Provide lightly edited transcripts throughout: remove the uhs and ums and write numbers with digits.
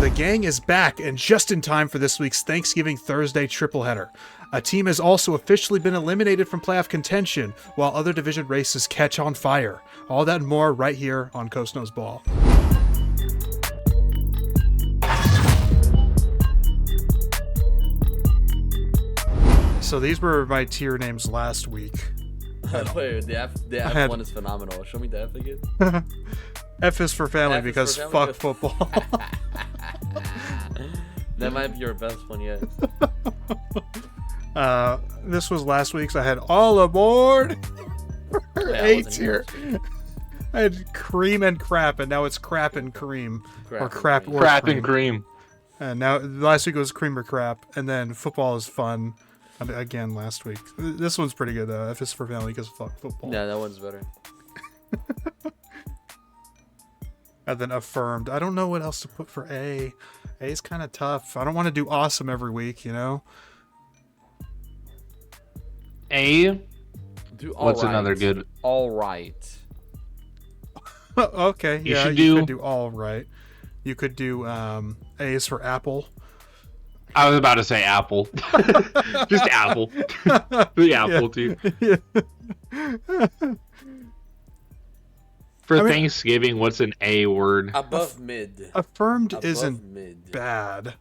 The gang is back, and just in time for this week's Thanksgiving Thursday triple header. A team has also officially been eliminated from playoff contention, while other division races catch on fire. All that and more right here on Coast Knows Ball. So these were my tier names last week. Wait, the F one is phenomenal. Show me the F again. F is for family F is because for fuck family. football. That might be your best one yet. This was last week's. I had all aboard. Yeah, A tier. I had cream and crap, and now it's crap and cream. Crap or and crap cream. or Crap cream. and cream. And now last week was cream or crap, and then football is fun. Again, last week. This one's pretty good though. F is for family because fuck football. Yeah, that one's better. And then affirmed. I don't know what else to put for A. A is kind of tough. I don't want to do awesome every week, you know? A. Do all What's right. another good? All right. Okay, You yeah, should you do- could do all right. You could do A is for apple. I was about to say apple. Just apple. The apple too. For Thanksgiving, what's an A word? Above mid. Affirmed Above isn't mid. bad.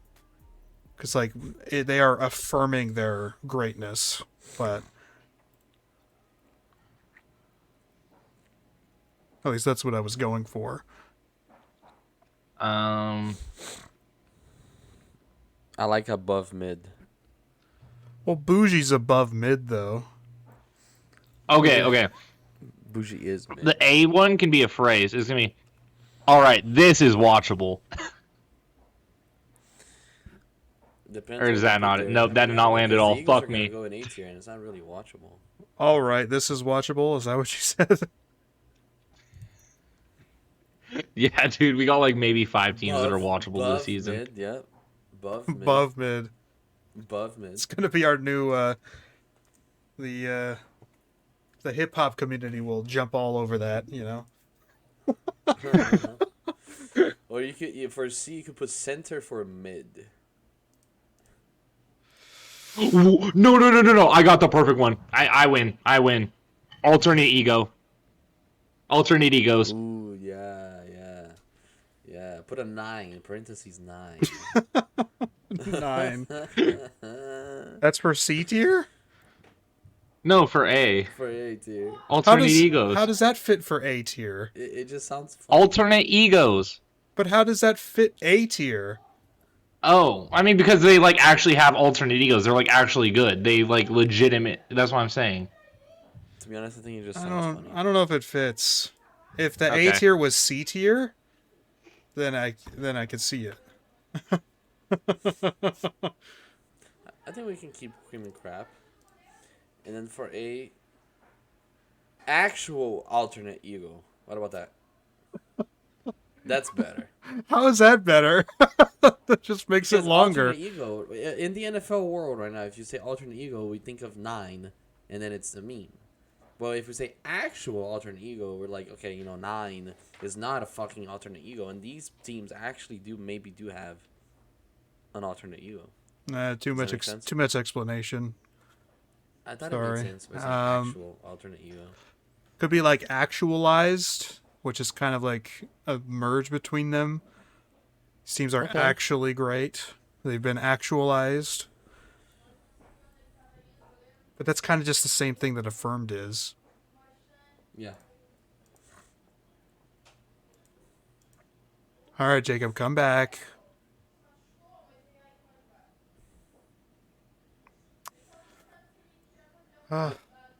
Because, like, they are affirming their greatness. But at least that's what I was going for. I like above mid. Well, bougie's above mid, though. Okay. Bougie is mid. The A one can be a phrase. It's gonna be, all right, this is watchable. Depends Or on is what that you not put it? there. Nope, that did not land at all. The Eagles Fuck are gonna me. Go in A tier, and it's not really watchable. All right, this is watchable. Is that what you said? Yeah, dude, we got like maybe 5 teams that are watchable above this season. Mid, yep. Above mid. Above mid. Above mid. It's gonna be our new. The hip hop community will jump all over that. You know. Or you could for C you could put center for mid. No. I got the perfect one. I win. Alternate ego. Alternate egos. Ooh, yeah. Put a 9 in parentheses 9. 9. That's for C tier. No, for A. For A tier. Alternate egos. How does that fit for A tier? It just sounds fun. Alternate egos. But how does that fit A tier? Oh, I mean because they like actually have alternate egos. They're like actually good. They like legitimate. That's what I'm saying. To be honest, I think it just sounds funny. I don't know if it fits. If the Okay. A tier was C tier, then I could see it. I think we can keep cream and crap. And then for A, actual alternate ego. What about that? That's better. How is that better? That just makes it Because longer. alternate ego in the NFL world right now, if you say alternate ego, we think of 9, and then it's the meme. Well, if we say actual alternate ego, we're like, okay, 9 is not a fucking alternate ego, and these teams actually do have an alternate ego. Too Does that make sense? much much explanation. I thought Sorry. it made sense. But it's an actual alternate ego. Could be like actualized, which is kind of like a merge between them. These teams are actually great. They've been actualized. But that's kind of just the same thing that affirmed is. Yeah. All right, Jacob, come back.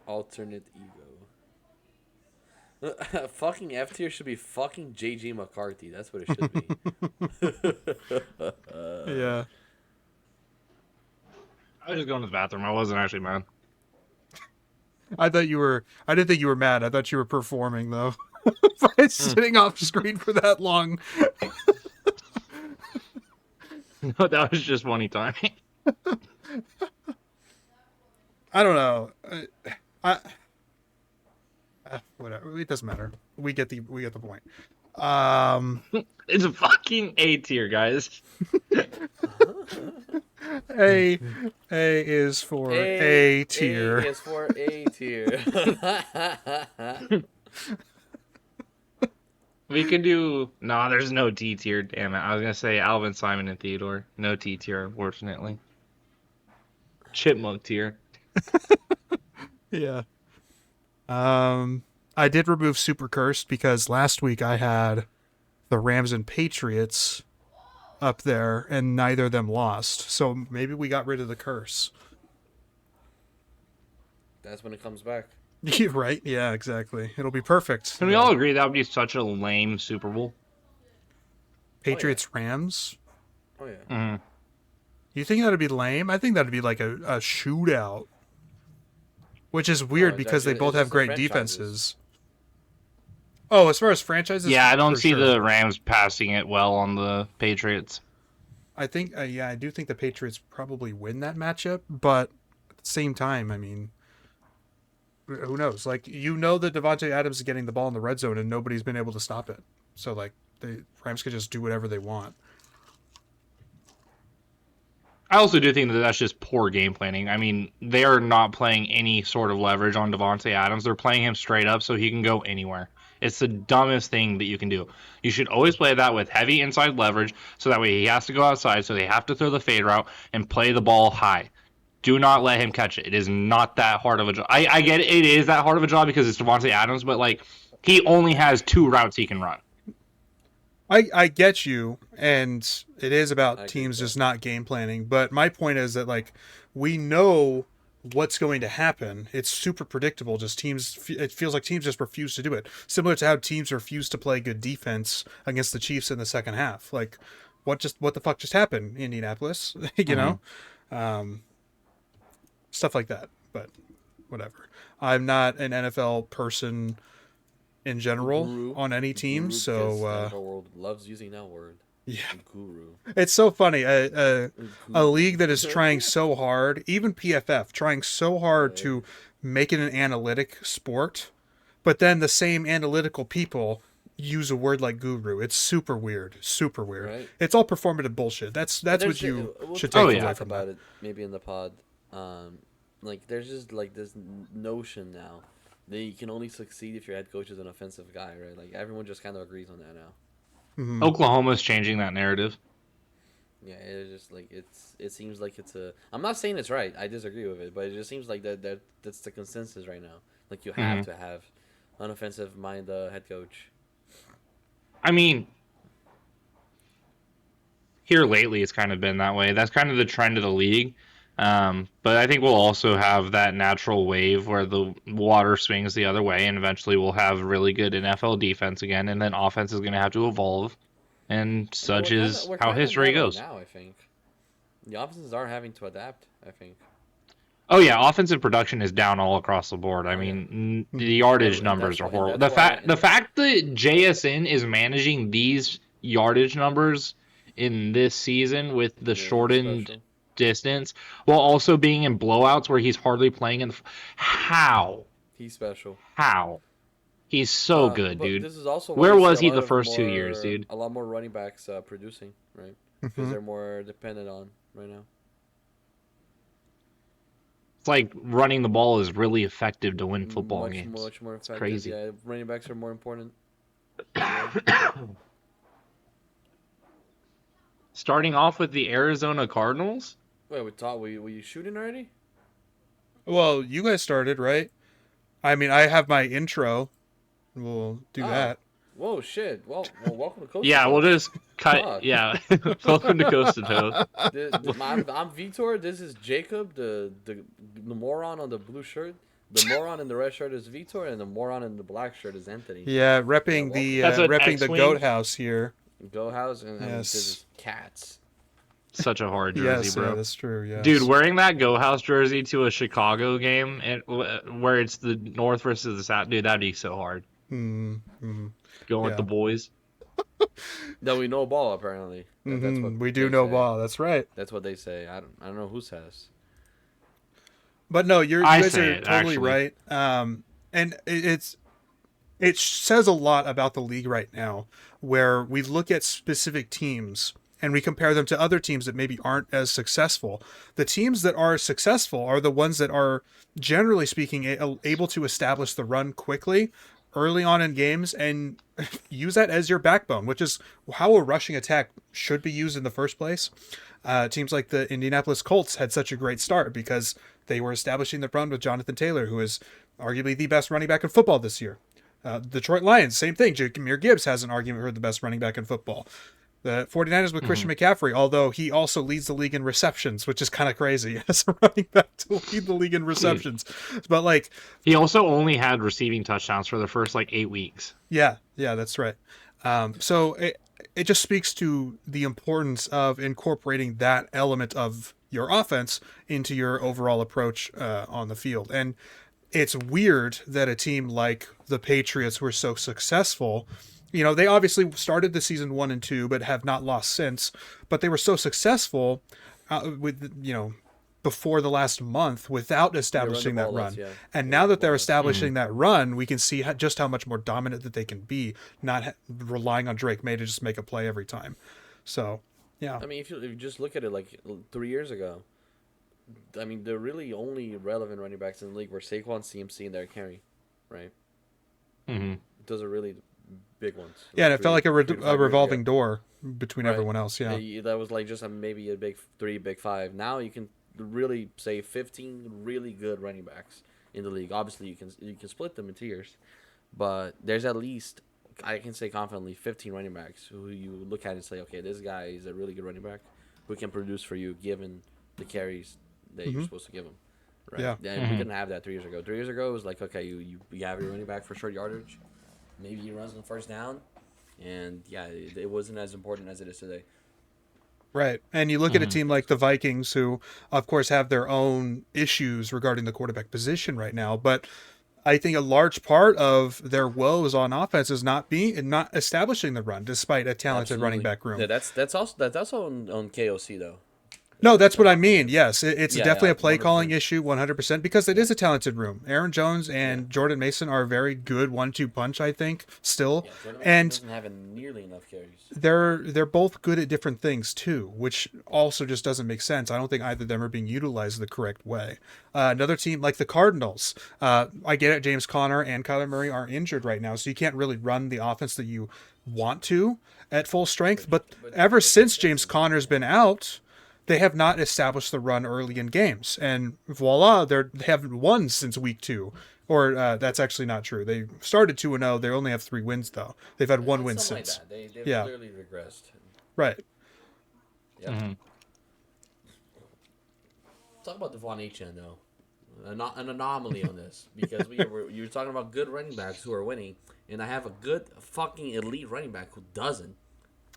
Alternate ego. Fucking F tier should be fucking JJ McCarthy. That's what it should be. Yeah. I was just going to the bathroom. I wasn't actually mad. I didn't think you were mad. I thought you were performing though. By sitting off screen for that long. No, that was just funny timing. I don't know. Whatever. It doesn't matter. We get the point. It's a fucking A tier, guys. A is for A tier. A is for A tier. We can do. No, there's no T tier. Damn it! I was gonna say Alvin, Simon, and Theodore. No T tier, unfortunately. Chipmunk tier. Yeah. I did remove Super Cursed because last week I had the Rams and Patriots up there, and neither of them lost. So maybe we got rid of the curse. That's when it comes back. Right? Yeah, exactly. It'll be perfect. Can we all agree that would be such a lame Super Bowl? Patriots Rams? Oh yeah. Mm-hmm. You think that'd be lame? I think that'd be like a shootout. Which is weird because they both have great defenses. Oh, as far as franchises? Yeah, I don't see sure. the Rams passing it well on the Patriots. I think, I do think the Patriots probably win that matchup, but at the same time, I mean, who knows? Like, that Devontae Adams is getting the ball in the red zone and nobody's been able to stop it. So, like, the Rams could just do whatever they want. I also do think that that's just poor game planning. I mean, they are not playing any sort of leverage on Devontae Adams. They're playing him straight up so he can go anywhere. It's the dumbest thing that you can do. You should always play that with heavy inside leverage so that way he has to go outside, so they have to throw the fade route and play the ball high. Do not let him catch it. It is not that hard of a job. I get it is that hard of a job because it's Devontae Adams, but like he only has 2 routes he can run. I get you, and it is about teams just not game planning. But my point is that, like, we know what's going to happen. It's super predictable. It feels like teams just refuse to do it. Similar to how teams refuse to play good defense against the Chiefs in the second half. Like, what the fuck just happened, Indianapolis? You know, stuff like that. But whatever. I'm not an NFL person in general on any team, so the world loves using that word. Yeah, guru. It's so funny. A league that is trying so hard, even PFF, trying so hard to make it an analytic sport, but then the same analytical people use a word like guru. It's super weird. Super weird. Right? It's all performative bullshit. That's what you should take away from about that. It maybe in the pod. Like there's just like this notion now that you can only succeed if your head coach is an offensive guy, right? Like everyone just kind of agrees on that now. Mm-hmm. Oklahoma's changing that narrative. Yeah, it's just like it seems like it's a. I'm not saying it's right. I disagree with it, but it just seems like that's the consensus right now. Like you have to have an offensive mind head coach. I mean, here lately it's kind of been that way. That's kind of the trend of the league. But I think we'll also have that natural wave where the water swings the other way, and eventually we'll have really good NFL defense again, and then offense is going to have to evolve, and such is how history goes. Right now, I think the offenses are having to adapt. I think. Oh yeah, offensive production is down all across the board. I mean, the yardage numbers are horrible. The fact that JSN is managing these yardage numbers in this season with the shortened distance while also being in blowouts where he's hardly playing in how he's special. How he's so good, dude. This is also where was he the first 2 years, dude? A lot more running backs producing, right? Because they're more dependent on right now. It's like running the ball is really effective to win football games. Much more effective. It's crazy. Yeah, running backs are more important. Starting off with the Arizona Cardinals. Wait, were you shooting already? Well, you guys started, right? I mean, I have my intro. We'll do that. Whoa, shit. Well, welcome to Coast Yeah, to we'll just cut. Fuck. Yeah, welcome to Coast to Toe. I'm Vitor. This is Jacob, the moron on the blue shirt. The moron in the red shirt is Vitor, and the moron in the black shirt is Anthony. Yeah, repping the goat house here. Goat house, and this is cats. Such a hard jersey, bro. Yeah, that's true. Yeah, dude, wearing that Go House jersey to a Chicago game, where it's the North versus the South, dude, that'd be so hard. Mm-hmm. Going with the boys. No, we know ball apparently. That's what we do know ball. That's right. That's what they say. I don't know who says. But no, you guys are totally right. And it says a lot about the league right now, where we look at specific teams and we compare them to other teams that maybe aren't as successful. The teams that are successful are the ones that are, generally speaking, able to establish the run quickly early on in games and use that as your backbone, which is how a rushing attack should be used in the first place. Teams like the Indianapolis Colts had such a great start because they were establishing the run with Jonathan Taylor, who is arguably the best running back in football this year. Detroit Lions, same thing. Jameer Gibbs has an argument for the best running back in football. The 49ers with Christian McCaffrey, although he also leads the league in receptions, which is kind of crazy as a running back to lead the league in receptions. But like, he also only had receiving touchdowns for the first 8 weeks. Yeah, that's right. So it just speaks to the importance of incorporating that element of your offense into your overall approach on the field. And it's weird that a team like the Patriots were so successful. They obviously started the season 1 and 2, but have not lost since. But they were so successful before the last month without establishing that run. And now that they're establishing that run, we can see just how much more dominant that they can be, not relying on Drake May to just make a play every time. So, yeah. I mean, if you just look at it 3 years ago, I mean, the really only relevant running backs in the league were Saquon, CMC, and Derrick Henry, right? Mm-hmm. Those are really big ones. Yeah, and it felt like a revolving door between everyone else. Yeah, that was just maybe a big 3, big 5. Now you can really say 15 really good running backs in the league. Obviously, you can split them in tiers, but there's at least, I can say confidently, 15 running backs who you look at and say, okay, this guy is a really good running back who can produce for you given the carries that you're supposed to give him. Right? Yeah. And we didn't have that 3 years ago. 3 years ago, it was like, okay, you have your running back for short yardage. Maybe he runs on first down. And, yeah, it wasn't as important as it is today. Right. And you look at a team like the Vikings, who, of course, have their own issues regarding the quarterback position right now. But I think a large part of their woes on offense is not establishing the run, despite a talented running back room. Yeah, that's also on KOC, though. No, that's what I mean. Yes, it's definitely a play 100%. calling issue, 100%, because it is a talented room. Aaron Jones and Jordan Mason are a very good 1-2 punch, I think, still. Yeah, Jordan and Mason doesn't have nearly enough carries. they're both good at different things too, which also just doesn't make sense. I don't think either of them are being utilized the correct way. Another team like the Cardinals, I get it. James Conner and Kyler Murray are injured right now, so you can't really run the offense that you want to at full strength. But ever since James Conner's been out, they have not established the run early in games, and voila, they haven't won since week 2. Or that's actually not true. They started 2-0. They only have 3 wins though. They've had 1 win since. Like that. They've clearly regressed. Right. Yeah. Mm-hmm. Talk about Devon Achane though, an anomaly on this because you were talking about good running backs who are winning, and I have a good fucking elite running back who doesn't.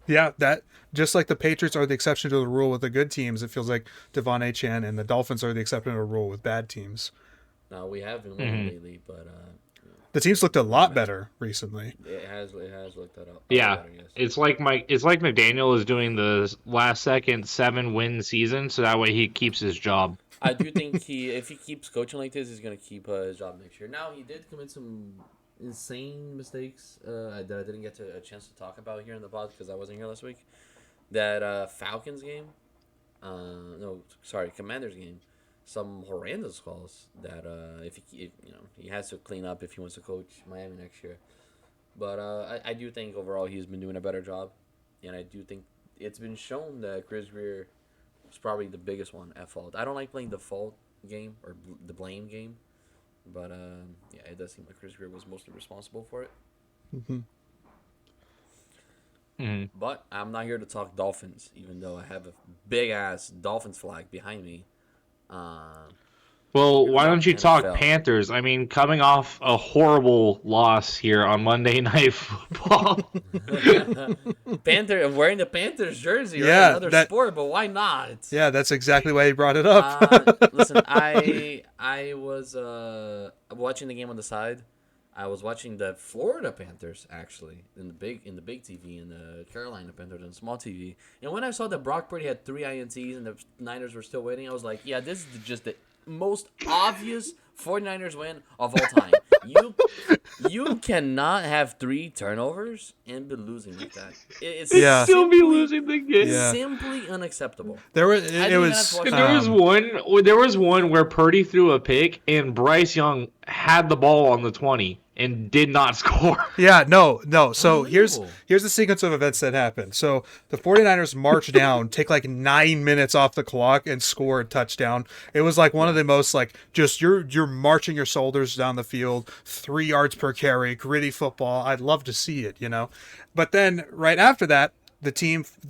Yeah, that just like the Patriots are the exception to the rule with the good teams, it feels like Devon Achane and the Dolphins are the exception to the rule with bad teams. No, we have been winning lately, but the teams looked a lot better recently. It has looked that up. Yeah, better, yes. it's like McDaniel is doing the last second 7-win season, so that way he keeps his job. I do think if he keeps coaching like this, he's gonna keep his job next year. Now he did commit some insane mistakes that I didn't get a chance to talk about here in the pod because I wasn't here last week. That Falcons game, Commanders game, some horrendous calls that if he has to clean up if he wants to coach Miami next year. But I do think overall he's been doing a better job, and I do think it's been shown that Chris Greer was probably the biggest one at fault. I don't like playing the fault game or the blame game. But, it does seem like Chris Greer was mostly responsible for it. Mm-hmm. Mm-hmm. But I'm not here to talk Dolphins, even though I have a big-ass Dolphins flag behind me. Well, why don't you talk NFL. Panthers? I mean, coming off a horrible loss here on Monday Night Football. I'm wearing the Panthers jersey. Yeah, Right? Another sport, but why not? Yeah, that's exactly why he brought it up. Listen, I was watching the game on the side. I was watching the Florida Panthers actually in the big TV and the Carolina Panthers in small TV. And when I saw that Brock Purdy had 3 INTs and the Niners were still waiting, I was like, yeah, this is just the most obvious 49ers win of all time. You cannot have 3 turnovers and be losing like that. It's Yeah. Still be losing the game. Yeah. simply unacceptable. There was I it didn't was have to watch And there was one where Purdy threw a pick and Bryce Young had the ball on the 20 and did not score. Yeah, no. So here's Unbelievable. the sequence of events that happened. So the 49ers march down, take like 9 minutes off the clock, and score a touchdown. It was like one of the most like just you're marching your shoulders down the field, 3 yards per carry, gritty football. I'd love to see it, But then right after that, the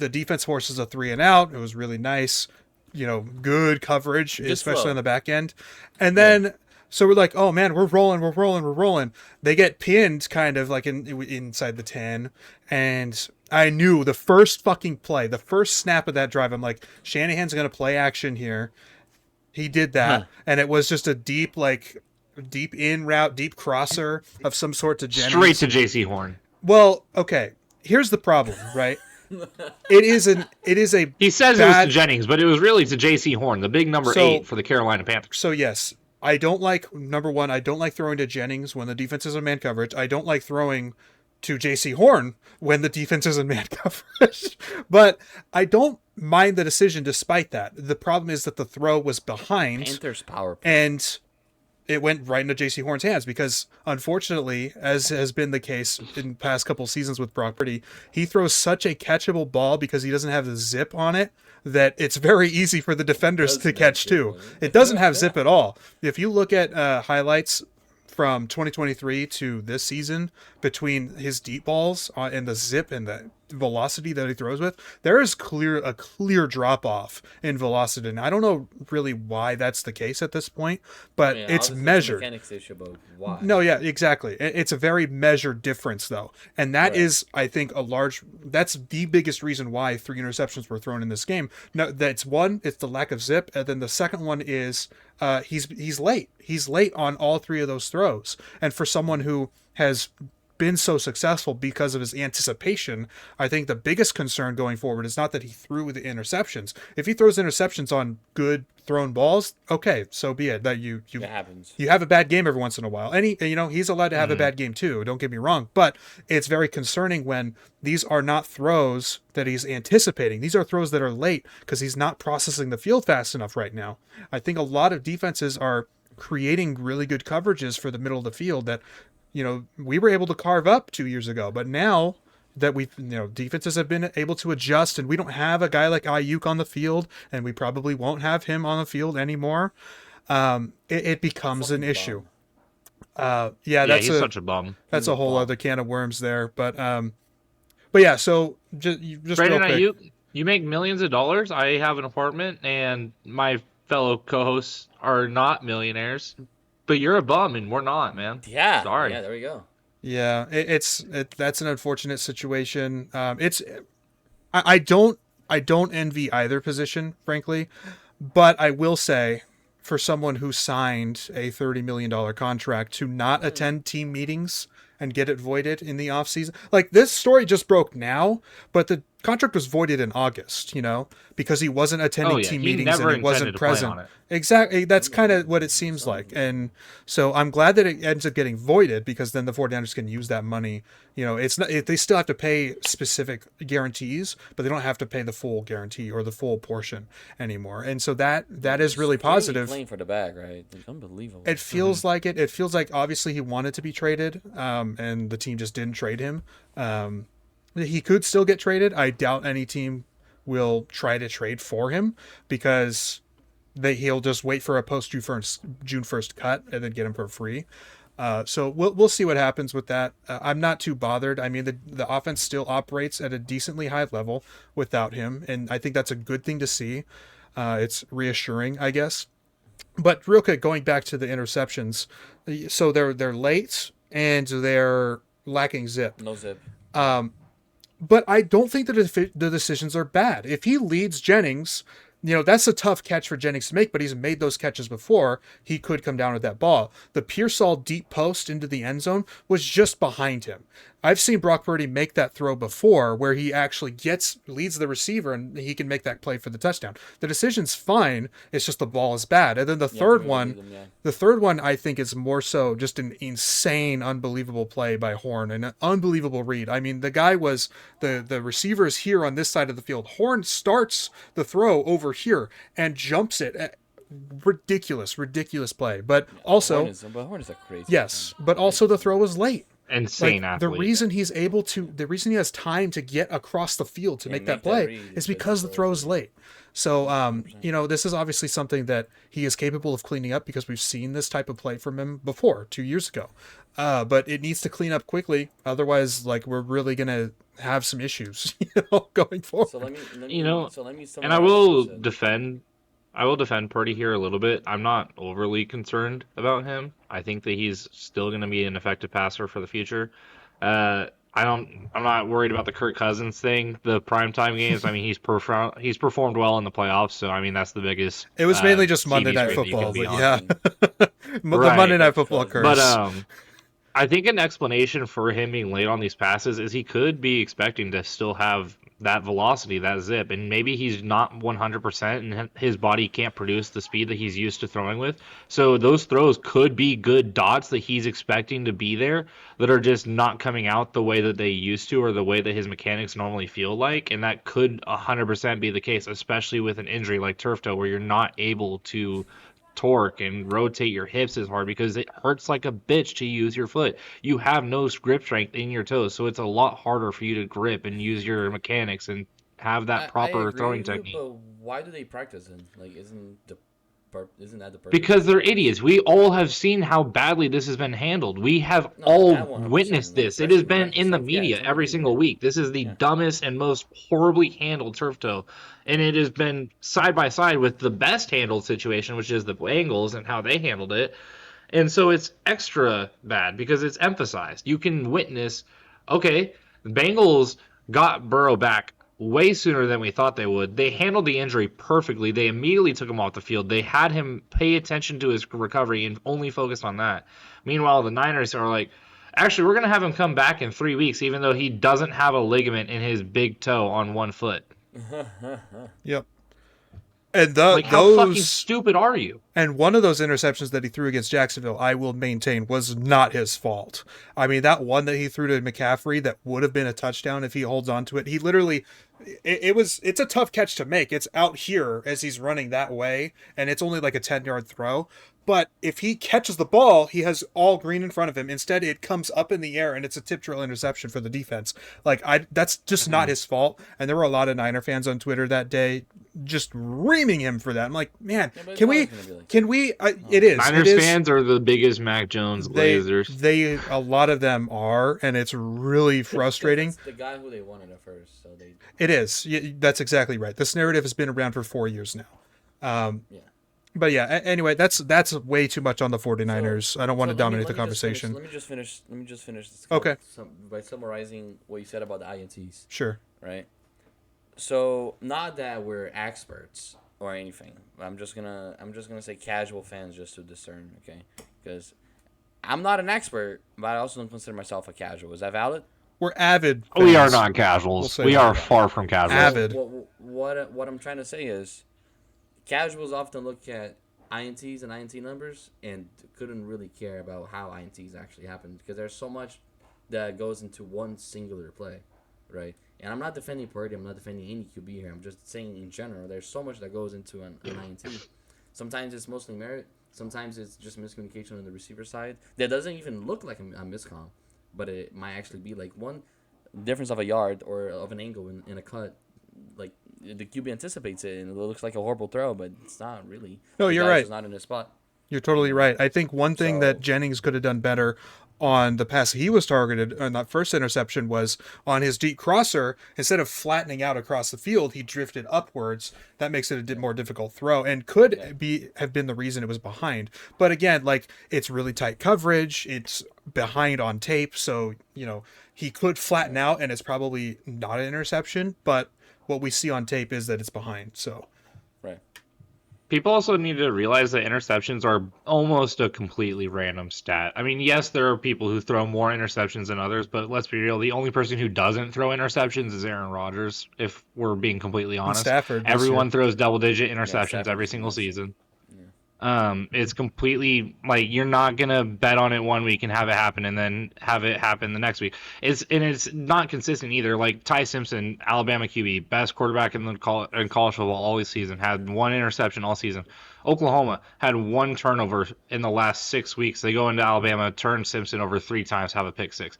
defense forces a 3 and out. It was really nice, good coverage, especially flow. on the back end. And then so we're like, oh man, we're rolling. They get pinned kind of like inside the 10. And I knew the first fucking play, the first snap of that drive, I'm like, Shanahan's going to play action here. He did that. Huh. And it was just a deep in route, deep crosser of some sort to Jennings. Straight to J.C. Horn. Well, okay. Here's the problem, right? It is a He says it was to Jennings, but it was really to J.C. Horn, the big number 8 for the Carolina Panthers. So yes, I don't like, number one, I don't like throwing to Jennings when the defense is in man coverage. I don't like throwing to J.C. Horn when the defense is in man coverage. But I don't mind the decision despite that. The problem is that the throw was behind. Panthers power play. And it went right into J.C. Horn's hands because, unfortunately, as has been the case in the past couple seasons with Brock Purdy, he throws such a catchable ball because he doesn't have the zip on it that it's very easy for the defenders to catch too. It doesn't have zip at all. If you look at highlights from 2023 to this season between his deep balls and the zip and the velocity that he throws with, there is a clear drop off in velocity. And I don't know really why that's the case at this point, but it's obviously measured. Mechanics issue, but why? No, yeah, exactly. It's a very measured difference though. And that is, I think, that's the biggest reason why 3 interceptions were thrown in this game. No, that's one, it's the lack of zip. And then the second one is he's late. He's late on all 3 of those throws. And for someone who has been so successful because of his anticipation, I think the biggest concern going forward is not that he threw the interceptions. If he throws interceptions on good thrown balls, okay, so be it. That It happens. you have a bad game every once in a while. And he's allowed to have a bad game too. Don't get me wrong, but it's very concerning when these are not throws that he's anticipating. These are throws that are late because he's not processing the field fast enough right now. I think a lot of defenses are creating really good coverages for the middle of the field that we were able to carve up 2 years ago, but now that defenses have been able to adjust and we don't have a guy like Ayuk on the field and we probably won't have him on the field anymore, it becomes an issue. He's such a bum. That's a whole other can of worms there, but yeah, so just Brandon, real quick. you make millions of dollars. I have an apartment and my fellow co-hosts are not millionaires. But you're a bum, and we're not, man. Yeah. Sorry. Yeah, there we go. Yeah, that's an unfortunate situation. I don't envy either position, frankly, but I will say, for someone who signed a $30 million contract to not attend team meetings and get it voided in the offseason, like this story just broke now, but the contract was voided in August, because he wasn't attending team meetings and he wasn't present. Exactly. That's kind of what it seems like. And so I'm glad that it ends up getting voided because then the 49ers can use that money. It's not, they still have to pay specific guarantees, but they don't have to pay the full guarantee or the full portion anymore. And so that is really positive. Playing for the bag, right? Like, unbelievable. It feels like it. It feels like obviously he wanted to be traded, and the team just didn't trade him. He could still get traded. I doubt any team will try to trade for him because he'll just wait for a post June 1st cut and then get him for free. So we'll see what happens with that. I'm not too bothered. I mean, the offense still operates at a decently high level without him, and I think that's a good thing to see. It's reassuring, I guess. But real quick, going back to the interceptions, so they're late and they're lacking zip. No zip. But I don't think that the decisions are bad. If he leads Jennings, that's a tough catch for Jennings to make, but he's made those catches before. He could come down with that ball. The Pearsall deep post into the end zone was just behind him. I've seen Brock Purdy make that throw before where he actually leads the receiver and he can make that play for the touchdown. The decision's fine. It's just the ball is bad. And then the third one, I think is more so just an insane, unbelievable play by Horn, an unbelievable read. I mean, the guy was the receiver is here on this side of the field. Horn starts the throw over here and jumps it. Ridiculous play. But also, Horn is a crazy. yes, but also the throw was late. Insane Like, athlete. the reason he has time to get across the field to make that play is because the throw is late. So, this is obviously something that he is capable of cleaning up because we've seen this type of play from him before 2 years ago. But it needs to clean up quickly. Otherwise, like, we're really going to have some issues, going forward. So let me And I will defend Purdy here a little bit. I'm not overly concerned about him. I think that he's still going to be an effective passer for the future. I'm not worried about the Kirk Cousins thing. The primetime games. I mean, he's performed well in the playoffs. So I mean, that's the biggest. It was mainly just TV Monday Night screen that you Football, can but be yeah, on. the Right. Monday Night Football curse. But I think an explanation for him being late on these passes is he could be expecting to still have that velocity, that zip, and maybe he's not 100% and his body can't produce the speed that he's used to throwing with. So those throws could be good dots that he's expecting to be there that are just not coming out the way that they used to or the way that his mechanics normally feel like, and that could 100% be the case, especially with an injury like turf toe where you're not able to torque and rotate your hips as hard because it hurts like a bitch to use your foot. You have no grip strength in your toes, so it's a lot harder for you to grip and use your mechanics and have that proper throwing technique. But why do they practice then? Like, isn't that the purpose? Because they're idiots. We all have seen how badly this has been handled. We have all 100%, witnessed like, this. It has especially been in the media it's every single week. This is the dumbest and most horribly handled turf toe. And it has been side by side with the best handled situation, which is the Bengals and how they handled it. And so it's extra bad because it's emphasized. You can witness, okay, the Bengals got Burrow back way sooner than we thought they would. They handled the injury perfectly. They immediately took him off the field. They had him pay attention to his recovery and only focused on that. Meanwhile, the Niners are like, actually, we're going to have him come back in 3 weeks, even though he doesn't have a ligament in his big toe on one foot. Yep. And how fucking stupid are you? And one of those interceptions that he threw against Jacksonville, I will maintain, was not his fault. I mean, that one that he threw to McCaffrey that would have been a touchdown if he holds on to it. He literally, it's a tough catch to make. It's out here as he's running that way, and it's only like a 10-yard throw. But if he catches the ball, he has all green in front of him. Instead, it comes up in the air, and it's a tip drill interception for the defense. That's just not his fault. And there were a lot of Niner fans on Twitter that day just reaming him for that. I'm like, man, it is. Niners fans are the biggest Mac Jones glazers. A lot of them are, and it's really frustrating. It's the guy who they wanted at first, so they. It is. That's exactly right. This narrative has been around for 4 years now. But yeah, anyway, that's way too much on the 49ers. I don't want to dominate the conversation. Let me just finish this. Okay. By summarizing what you said about the INTs. Sure. Right. So, not that we're experts or anything. I'm just gonna say casual fans just to discern, okay? Because I'm not an expert, but I also don't consider myself a casual. Is that valid? We're avid fans. We are not casuals. We'll we are far from casuals. Avid. What I'm trying to say is, casuals often look at INTs and INT numbers and couldn't really care about how INTs actually happen because there's so much that goes into one singular play, right? And I'm not defending Purdy. I'm not defending any QB here. I'm just saying in general, there's so much that goes into an INT. Sometimes it's mostly merit. Sometimes it's just miscommunication on the receiver side. That doesn't even look like a miscomm, but it might actually be like one difference of a yard or of an angle in a cut. Like the QB anticipates it and it looks like a horrible throw, but it's not really. No, you're right. It's not in his spot. You're totally right. I think one thing that Jennings could have done better on the pass he was targeted on that first interception was on his deep crosser. Instead of flattening out across the field, he drifted upwards. That makes it a more difficult throw and could have been the reason it was behind. But again, like it's really tight coverage. It's behind on tape. So, he could flatten out and it's probably not an interception, but what we see on tape is that it's behind. So, right. People also need to realize that interceptions are almost a completely random stat. I mean, yes, there are people who throw more interceptions than others, but let's be real, the only person who doesn't throw interceptions is Aaron Rodgers, if we're being completely And honest. Stafford this year. Everyone throws double-digit interceptions Stafford's every single missed. season. It's completely like you're not gonna bet on it one week and have it happen and then have it happen the next week. It's not consistent either. Like Ty Simpson, Alabama QB, best quarterback in college football all season, had one interception all season. Oklahoma had one turnover in the last 6 weeks. They go into Alabama, turn Simpson over 3 times, have a pick six.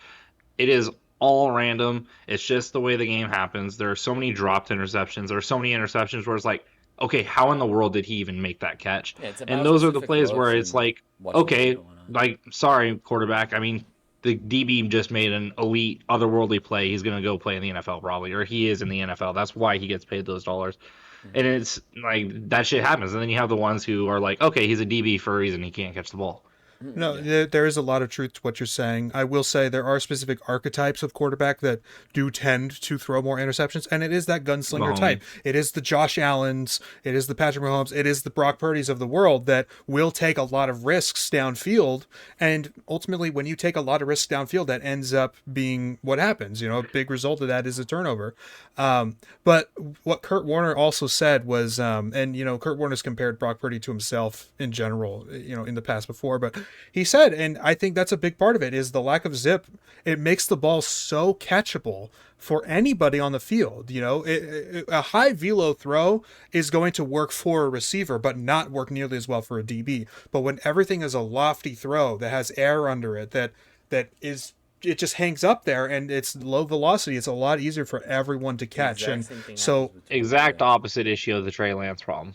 It is all random. It's just the way the game happens. There are so many dropped interceptions. There are so many interceptions where it's like, okay, how in the world did he even make that catch? Yeah, it's And about those are the specific plays where looks it's and like, what's really okay, going on. like, sorry, quarterback. I mean, the DB just made an elite, otherworldly play. He's going to go play in the NFL probably, or he is in the NFL. That's why he gets paid those dollars. And it's like, that shit happens. And then you have the ones who are like, okay, he's a DB for a reason. He can't catch the ball. No, there is a lot of truth to what you're saying. I will say there are specific archetypes of quarterback that do tend to throw more interceptions, and it is that gunslinger Mahomes. type. It is the Josh Allens, it is the Patrick Mahomes, it is the Brock Purdy's of the world that will take a lot of risks downfield, and ultimately when you take a lot of risks downfield, that ends up being what happens. You know, a big result of that is a turnover. But what Kurt Warner also said was, and you know, Kurt Warner's compared Brock Purdy to himself in general, you know, in the past before, but he said, and I think that's a big part of it, is the lack of zip. It makes the ball so catchable for anybody on the field. You know, a high velo throw is going to work for a receiver, but not work nearly as well for a DB. But when everything is a lofty throw that has air under it, that is, it just hangs up there and it's low velocity, it's a lot easier for everyone to catch. Exact And same thing so happens with Exact Tua. opposite issue of the Trey Lance problem.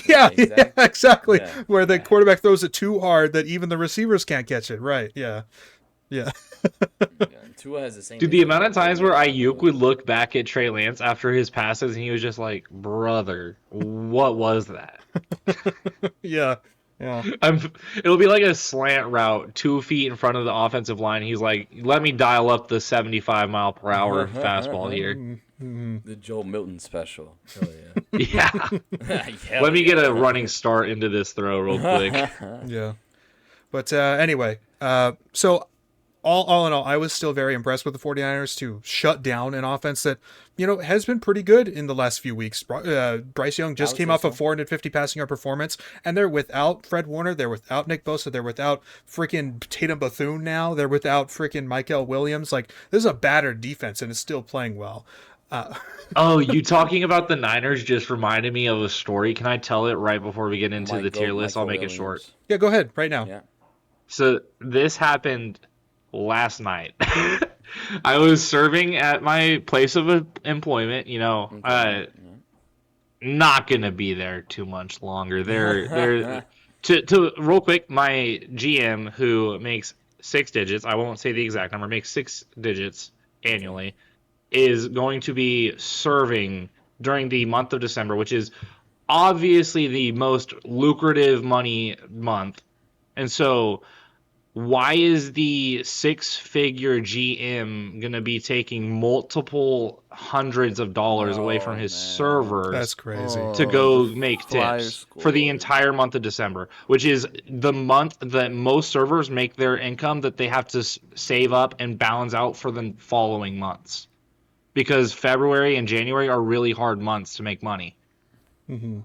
yeah, exactly. exactly. Yeah. Where the quarterback throws it too hard that even the receivers can't catch it. Right. Yeah. Yeah, Tua has the same. Dude, the issue amount of with times where Tua. Ayuk would look back at Trey Lance after his passes and he was just like, brother, what was that? Yeah. Yeah. It'll be like a slant route 2 feet in front of the offensive line. He's like, let me dial up the 75 mile per hour fastball here. The Joe Milton special. Hell yeah. Yeah. Hell Let me yeah. get a running start into this throw real quick. Yeah. But anyway, so all in all, I was still very impressed with the 49ers to shut down an offense that, you know, has been pretty good in the last few weeks. Bryce Young just would came say off a so. 450 passing yard performance, and they're without Fred Warner, they're without Nick Bosa, they're without freaking Tatum Bethune now, they're without freaking Michael Williams. Like, this is a battered defense, and it's still playing well. Oh, you talking about the Niners just reminded me of a story. Can I tell it right before we get into the tier list? I'll make it short. Yeah, go ahead, right now. Yeah. So this happened last night. I was serving at my place of employment, you know, not gonna be there too much longer. They're to real quick, my GM who makes 6 digits, I won't say the exact number, makes 6 digits annually, is going to be serving during the month of December, which is obviously the most lucrative money month. And so why is the 6-figure GM going to be taking multiple hundreds of dollars away from his servers That's crazy. to go make Flyer tips score. for the entire month of December, which is the month that most servers make their income that they have to save up and balance out for the following months. Because February and January are really hard months to make money. Mm-hmm.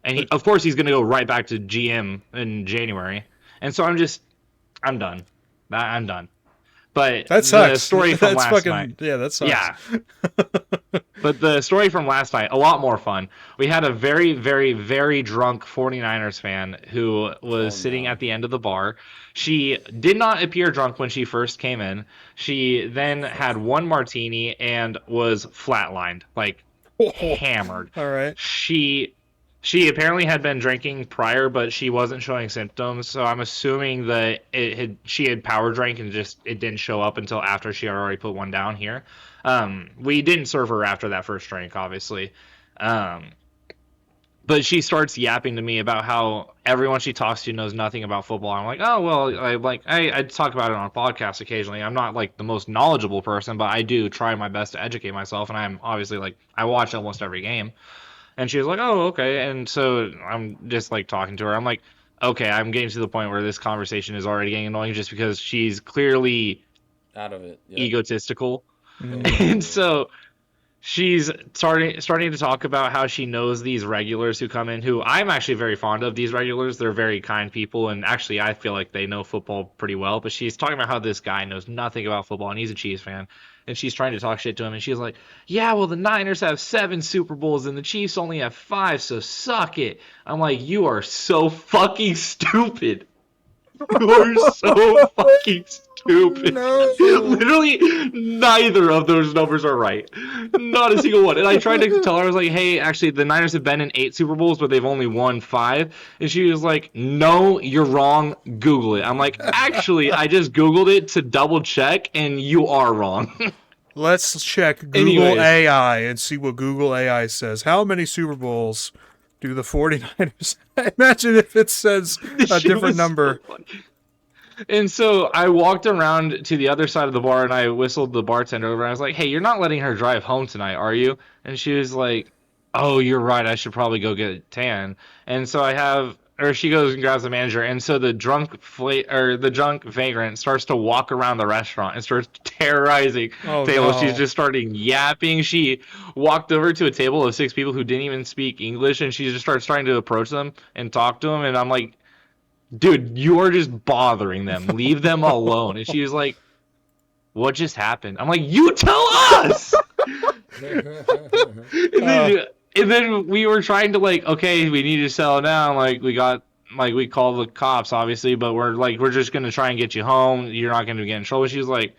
And of course he's going to go right back to GM in January. And so I'm done. I'm done. But That sucks. the story from That's last fucking, night. yeah, that sucks. Yeah. But the story from last night, a lot more fun. We had a very, very, very drunk 49ers fan who was sitting at the end of the bar. She did not appear drunk when she first came in. She then had one martini and was flatlined, like hammered. All right. She apparently had been drinking prior, but she wasn't showing symptoms. So I'm assuming that she had power drank and just it didn't show up until after she had already put one down here. We didn't serve her after that first drink, obviously. But she starts yapping to me about how everyone she talks to knows nothing about football. I'm like, oh well, I talk about it on podcasts occasionally. I'm not like the most knowledgeable person, but I do try my best to educate myself, and I'm obviously like I watch almost every game. And she was like, oh, okay. And so I'm just like talking to her. I'm like, okay, I'm getting to the point where this conversation is already getting annoying just because she's clearly Out of it. Yep. egotistical. Mm. And so she's starting to talk about how she knows these regulars who come in, who I'm actually very fond of. These regulars, they're very kind people, and actually I feel like they know football pretty well. But she's talking about how this guy knows nothing about football, and he's a Chiefs fan, and she's trying to talk shit to him, and she's like, yeah, well, the Niners have 7 Super Bowls and the Chiefs only have 5, so suck it. I'm like, you are so fucking stupid. You are so fucking stupid. No. Literally, neither of those numbers are right. Not a single one. And I tried to tell her, I was like, hey, actually, the Niners have been in 8 Super Bowls, but they've only won 5. And she was like, no, you're wrong. Google it. I'm like, actually, I just Googled it to double check, and you are wrong. Let's check Google Anyways. AI and see what Google AI says. How many Super Bowls do the 49ers? Imagine if it says a She different was number. so funny. And so I walked around to the other side of the bar and I whistled the bartender over. And I was like, hey, you're not letting her drive home tonight, are you? And she was like, oh, you're right. I should probably go get a tan. And so she goes and grabs the manager. And so the drunk vagrant starts to walk around the restaurant and starts terrorizing Oh, tables. no. She's just starting yapping. She walked over to a table of 6 people who didn't even speak English, and she just starts trying to approach them and talk to them. And I'm like, dude, you are just bothering them. Leave them alone. And she was like, what just happened? I'm like, you tell us! And then we were trying to like, okay, we need to settle down. Like we called the cops, obviously, but we're just gonna try and get you home. You're not gonna get in trouble. She was like,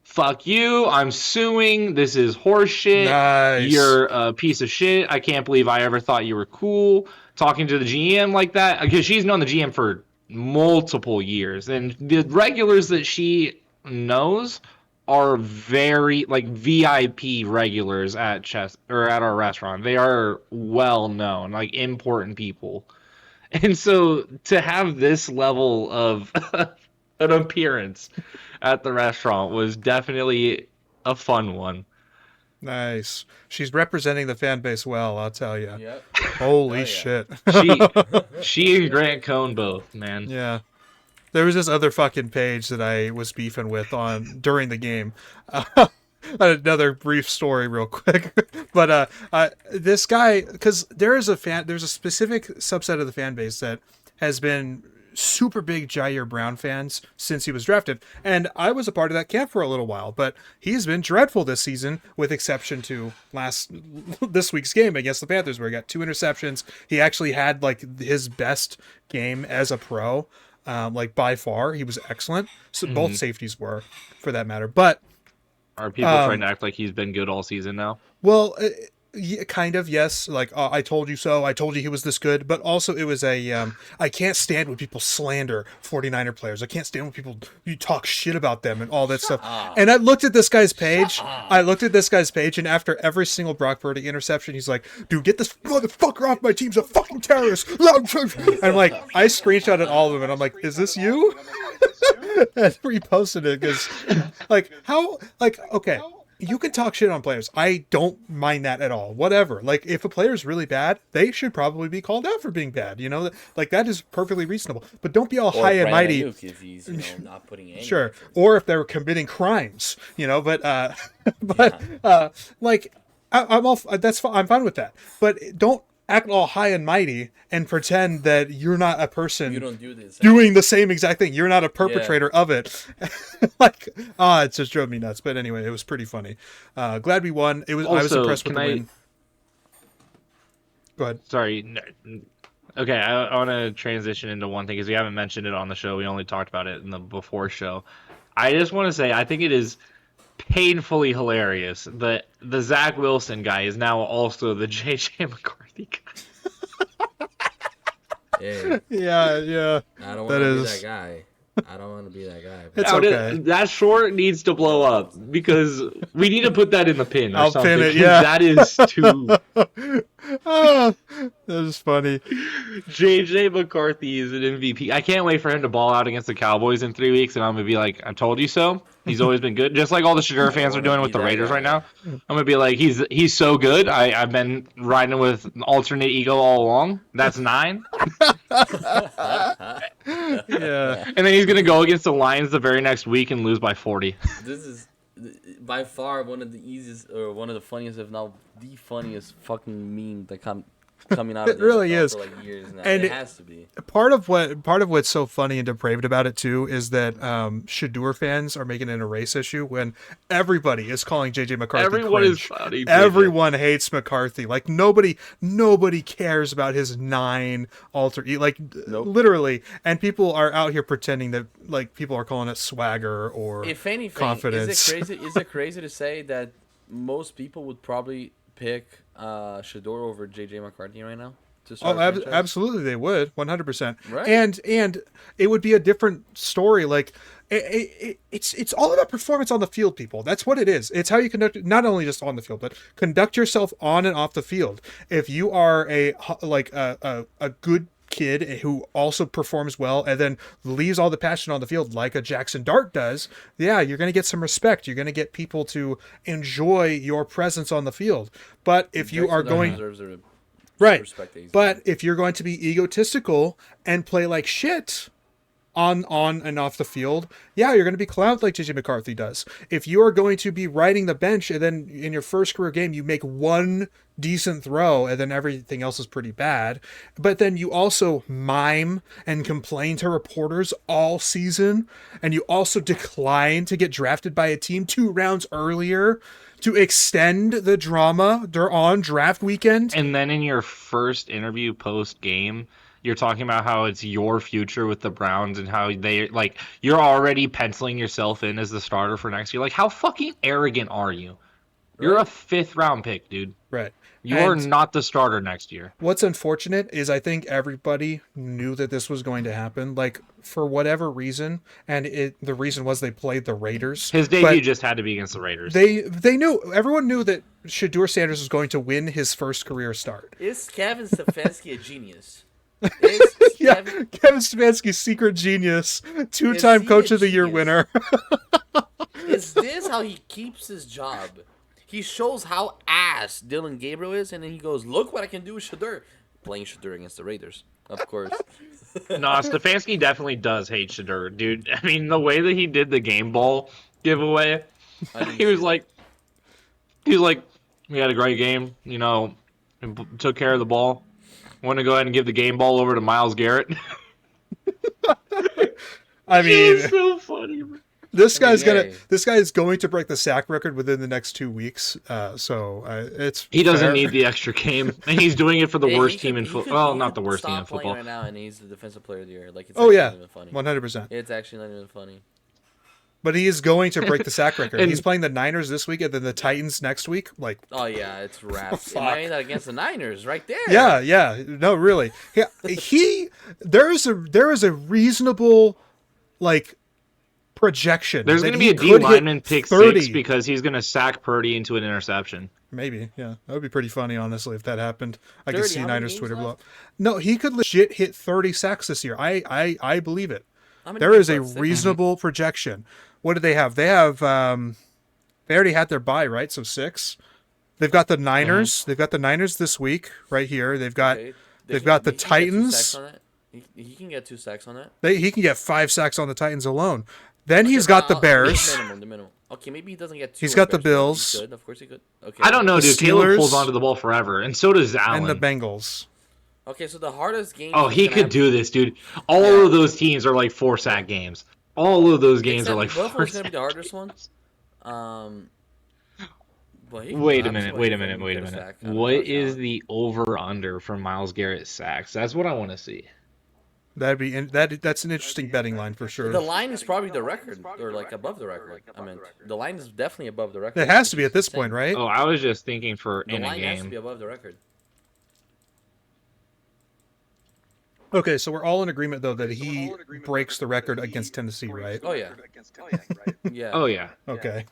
fuck you, I'm suing. This is horseshit. Nice. You're a piece of shit. I can't believe I ever thought you were cool. Talking to the GM like that, because she's known the GM for multiple years, and the regulars that she knows are very like VIP regulars at at our restaurant. They are well known, like important people. And so to have this level of an appearance at the restaurant was definitely a fun one. Nice. She's representing the fan base well, I'll tell you. Yep. Holy Oh, yeah. shit. She and Grant Cohn both, man. Yeah. There was this other fucking page that I was beefing with on during the game. Another brief story real quick. But this guy, because there's a specific subset of the fan base that has been super big Jair Brown fans since he was drafted, and I was a part of that camp for a little while, but he's been dreadful this season, with exception to this week's game against the Panthers, where he got 2 interceptions. He actually had like his best game as a pro, like by far. He was excellent. So both safeties were, for that matter. But Are people trying to act like he's been good all season now? well, yeah, kind of, yes. Like, I told you so. I told you he was this good. But also, it was I can't stand when people slander 49er players. I can't stand when you talk shit about them and all that stuff. And I looked at this guy's page. And after every single Brock Purdy interception, he's like, dude, get this motherfucker off my team. He's a fucking terrorist. And I'm like, I screenshotted all of them, and I'm like, is this you? And reposted it, because, like, okay. You can talk shit on players. I don't mind that at all. Whatever. Like, if a player's really bad, they should probably be called out for being bad. You know, like, that is perfectly reasonable. But don't be all high and mighty. If he's not putting any Sure. effort. Or if they're committing crimes. You know, but like, I'm fine with that. But don't act all high and mighty and pretend that you're not a person You don't do this. doing the same exact thing. You're not a perpetrator of it. Like, it just drove me nuts. But anyway, it was pretty funny. Glad we won. I was Also, impressed with the win. Go ahead. Sorry. Okay, I want to transition into one thing because we haven't mentioned it on the show. We only talked about it in the before show. I just want to say I think it is painfully hilarious that the Zach Wilson guy is now also the JJ McCarthy guy. Hey, Yeah. I don't want That to be is- that guy. I don't want to be that guy. It's Now, okay. that short needs to blow up because we need to put that in the pin or I'll something. pin it, 'cause yeah. That is too. Ah, that was funny. JJ McCarthy is an MVP. I can't wait for him to ball out against the Cowboys in 3 weeks, and I'm gonna be like, "I told you so." He's always been good, just like all the Shadur fans are wanna doing be with the that Raiders guy. right now. I'm gonna be like, "He's so good. I've been riding with an alternate ego all along. That's 9." Yeah. And then he's gonna go against the Lions the very next week and lose by 40. This is by far one of the easiest or one of the funniest, if not the funniest, fucking meme that coming out of It the really NFL is. for like years now. And it has to be. Part of what's so funny and depraved about it too is that Shadur fans are making it a race issue when everybody is calling JJ McCarthy Everyone is cringe. clowning JJ. Everyone hates McCarthy. Like nobody cares about his 9 like Nope. literally. And people are out here pretending that like people are calling it swagger or If anything, confidence. is it crazy to say that most people would probably pick Shador over JJ McCarthy right now? To start a franchise? Absolutely, they would 100%. Right. And it would be a different story. Like it's all about performance on the field, people. That's what it is. It's how you conduct, not only just on the field, but conduct yourself on and off the field. If you are a good kid who also performs well and then leaves all the passion on the field like a Jackson Dart does, yeah, you're going to get some respect. You're going to get people to enjoy your presence on the field. But if you are Jackson Dart going deserves the right, respect that he's but getting. if you're going to be egotistical and play like shit on and off the field, yeah, you're going to be clowned like JJ McCarthy does. If you are going to be riding the bench and then in your first career game you make one decent throw and then everything else is pretty bad, but then you also mime and complain to reporters all season, and you also decline to get drafted by a team 2 rounds earlier to extend the drama on draft weekend. And then in your first interview post game, you're talking about how it's your future with the Browns and how they like you're already penciling yourself in as the starter for next year. Like, how fucking arrogant are you? You're a 5th round pick, dude. Right. You are And not the starter next year. what's unfortunate is I think everybody knew that this was going to happen, like for whatever reason, and the reason was they played the Raiders. His But debut just had to be against the Raiders. they knew, everyone knew that Shadur Sanders was going to win his first career start. Is Kevin Stefanski a genius? Is Yeah, Kevin, Kevin Stefanski, secret genius, 2-time he Coach a of the Year genius? winner. is this how he keeps his job? He shows how ass Dylan Gabriel is, and then he goes, "Look what I can do with Shador." Playing Shador against the Raiders, of course. No, Stefanski definitely does hate Shadur, dude. I mean, the way that he did the game ball giveaway, he was like, we had a great game, you know, and took care of the ball. Want to go ahead and give the game ball over to Myles Garrett? I It mean, was so funny, bro. this guy's hey. this guy is going to break the sack record within the next 2 weeks. So it's He doesn't fair. need the extra game, and he's doing it for the Hey, worst he team could- in he football. could- Well, he not could the worst team in stop playing football. right now, and he's the defensive player of the year. Like, it's Oh actually yeah, not even funny. 100%. It's actually not even funny. But he is going to break the sack record. And- He's playing the Niners this week and then the Titans next week. Like, Oh yeah, it's wrapped. Fuck. Imagine that against the Niners, right there. yeah, no, really. Yeah, there is a reasonable like projection. There's that going to be he a D could hit lineman pick 30. 6 because he's going to sack Purdy into an interception. Maybe, yeah, that would be pretty funny, honestly, if that happened. I could 30, see how many Niners games Twitter blow left? up. No, he could legit hit 30 sacks this year. I believe it. How many There games is a left? reasonable projection. What do they have? They have they already had their bye, right? So 6. They've got the Niners. They've got the Niners this week right here. They've got Okay. they've got the He can get 2 Titans. sacks on that. He can get 2 sacks on that. He can get 5 sacks on the Titans alone. Then he's got the Bears. The minimum. Okay, maybe he doesn't get 2. He's on got the Bears, but Bills. He could. Of course he could. Okay. I don't know, The dude. Caleb Steelers pulls onto the ball forever, and so does Allen. And the Bengals. Okay, so the hardest game. Oh, he could do this, dude. All Yeah. of those teams are like 4-sack games. All of those games are like 4 Buffalo's gonna be the sacks. hardest one. But he Wait a can minute, absolutely wait a fucking minute, wait a get minute. sack out of What Josh is Allen. the over/under for Myles Garrett sacks? That's what I want to see. That's an interesting betting line for sure. The line is probably the record, or like above the record. I mean, the line is definitely above the record. It has to which be is at this insane. point, right? Oh, I was just thinking for The in a line has to game. be above the record. Okay, so we're all in agreement though that he breaks the record against Tennessee, right? Oh yeah, yeah. Oh yeah. Okay.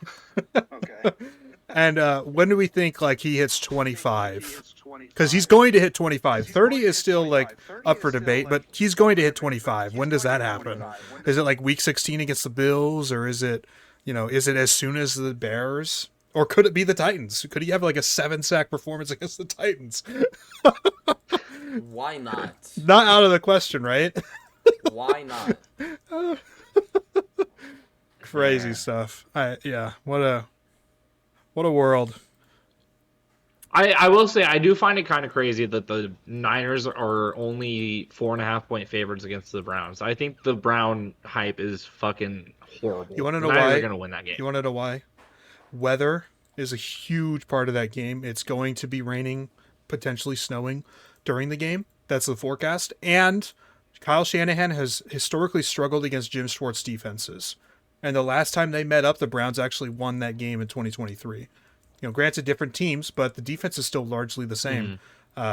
And when do we think like he hits 25? Because he's going to hit 25. 30 is still like up for debate, but he's going to hit 25. When does that happen? Is it like week 16 against the Bills, or is it, is it as soon as the Bears? Or could it be the Titans? Could he have like a 7-sack performance against the Titans? Why not? Not out of the question, right? Why not? Crazy stuff. What a world. I will say I do find it kind of crazy that the Niners are only 4.5-point favorites against the Browns. I think the Brown hype is fucking horrible. You want to know the Niners why? are going to win that game. You want to know why? Weather is a huge part of that game. It's going to be raining, potentially snowing during the game. That's the forecast. And Kyle Shanahan has historically struggled against Jim Schwartz defenses. And the last time they met up, the Browns actually won that game in 2023. Granted, different teams, but the defense is still largely the same.